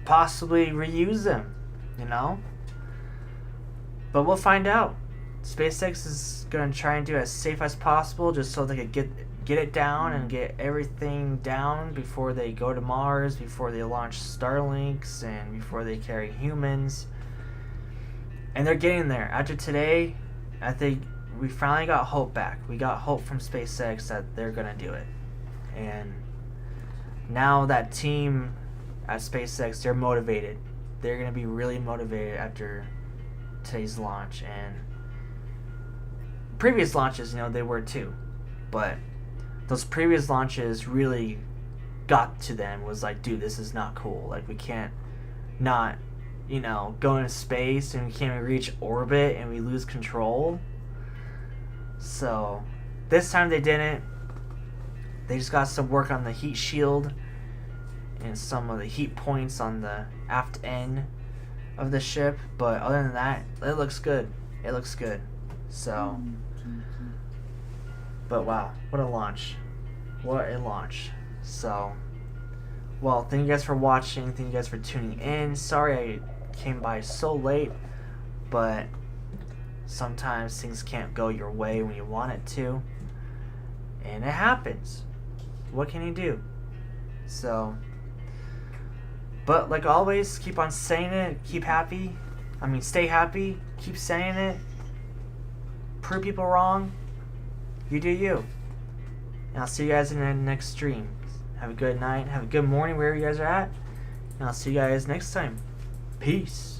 possibly reuse them, But we'll find out. SpaceX is going to try and do it as safe as possible, just so they could get it down and get everything down before they go to Mars, before they launch Starlinks, and before they carry humans. And they're getting there. After today, I think we finally got hope back. We got hope from SpaceX that they're going to do it. And now that team at SpaceX, they're motivated. They're going to be really motivated after today's launch. And previous launches, they were too. But those previous launches really got to them. Was like, dude, this is not cool. Like, we can't not, go into space, and we can't even reach orbit, and we lose control. So this time they didn't. They just got some work on the heat shield and some of the heat points on the aft end of the ship. But other than that, it looks good. it looks good. So, but wow, what a launch. What a launch. So, well, thank you guys for watching. Thank you guys for tuning in. Sorry I came by so late, but sometimes things can't go your way when you want it to. And it happens. What can you do? So, but like always, keep on saying it. Keep happy. I mean, stay happy. Keep saying it. Prove people wrong. You do you. And I'll see you guys in the next stream. Have a good night. Have a good morning wherever you guys are at. And I'll see you guys next time. Peace.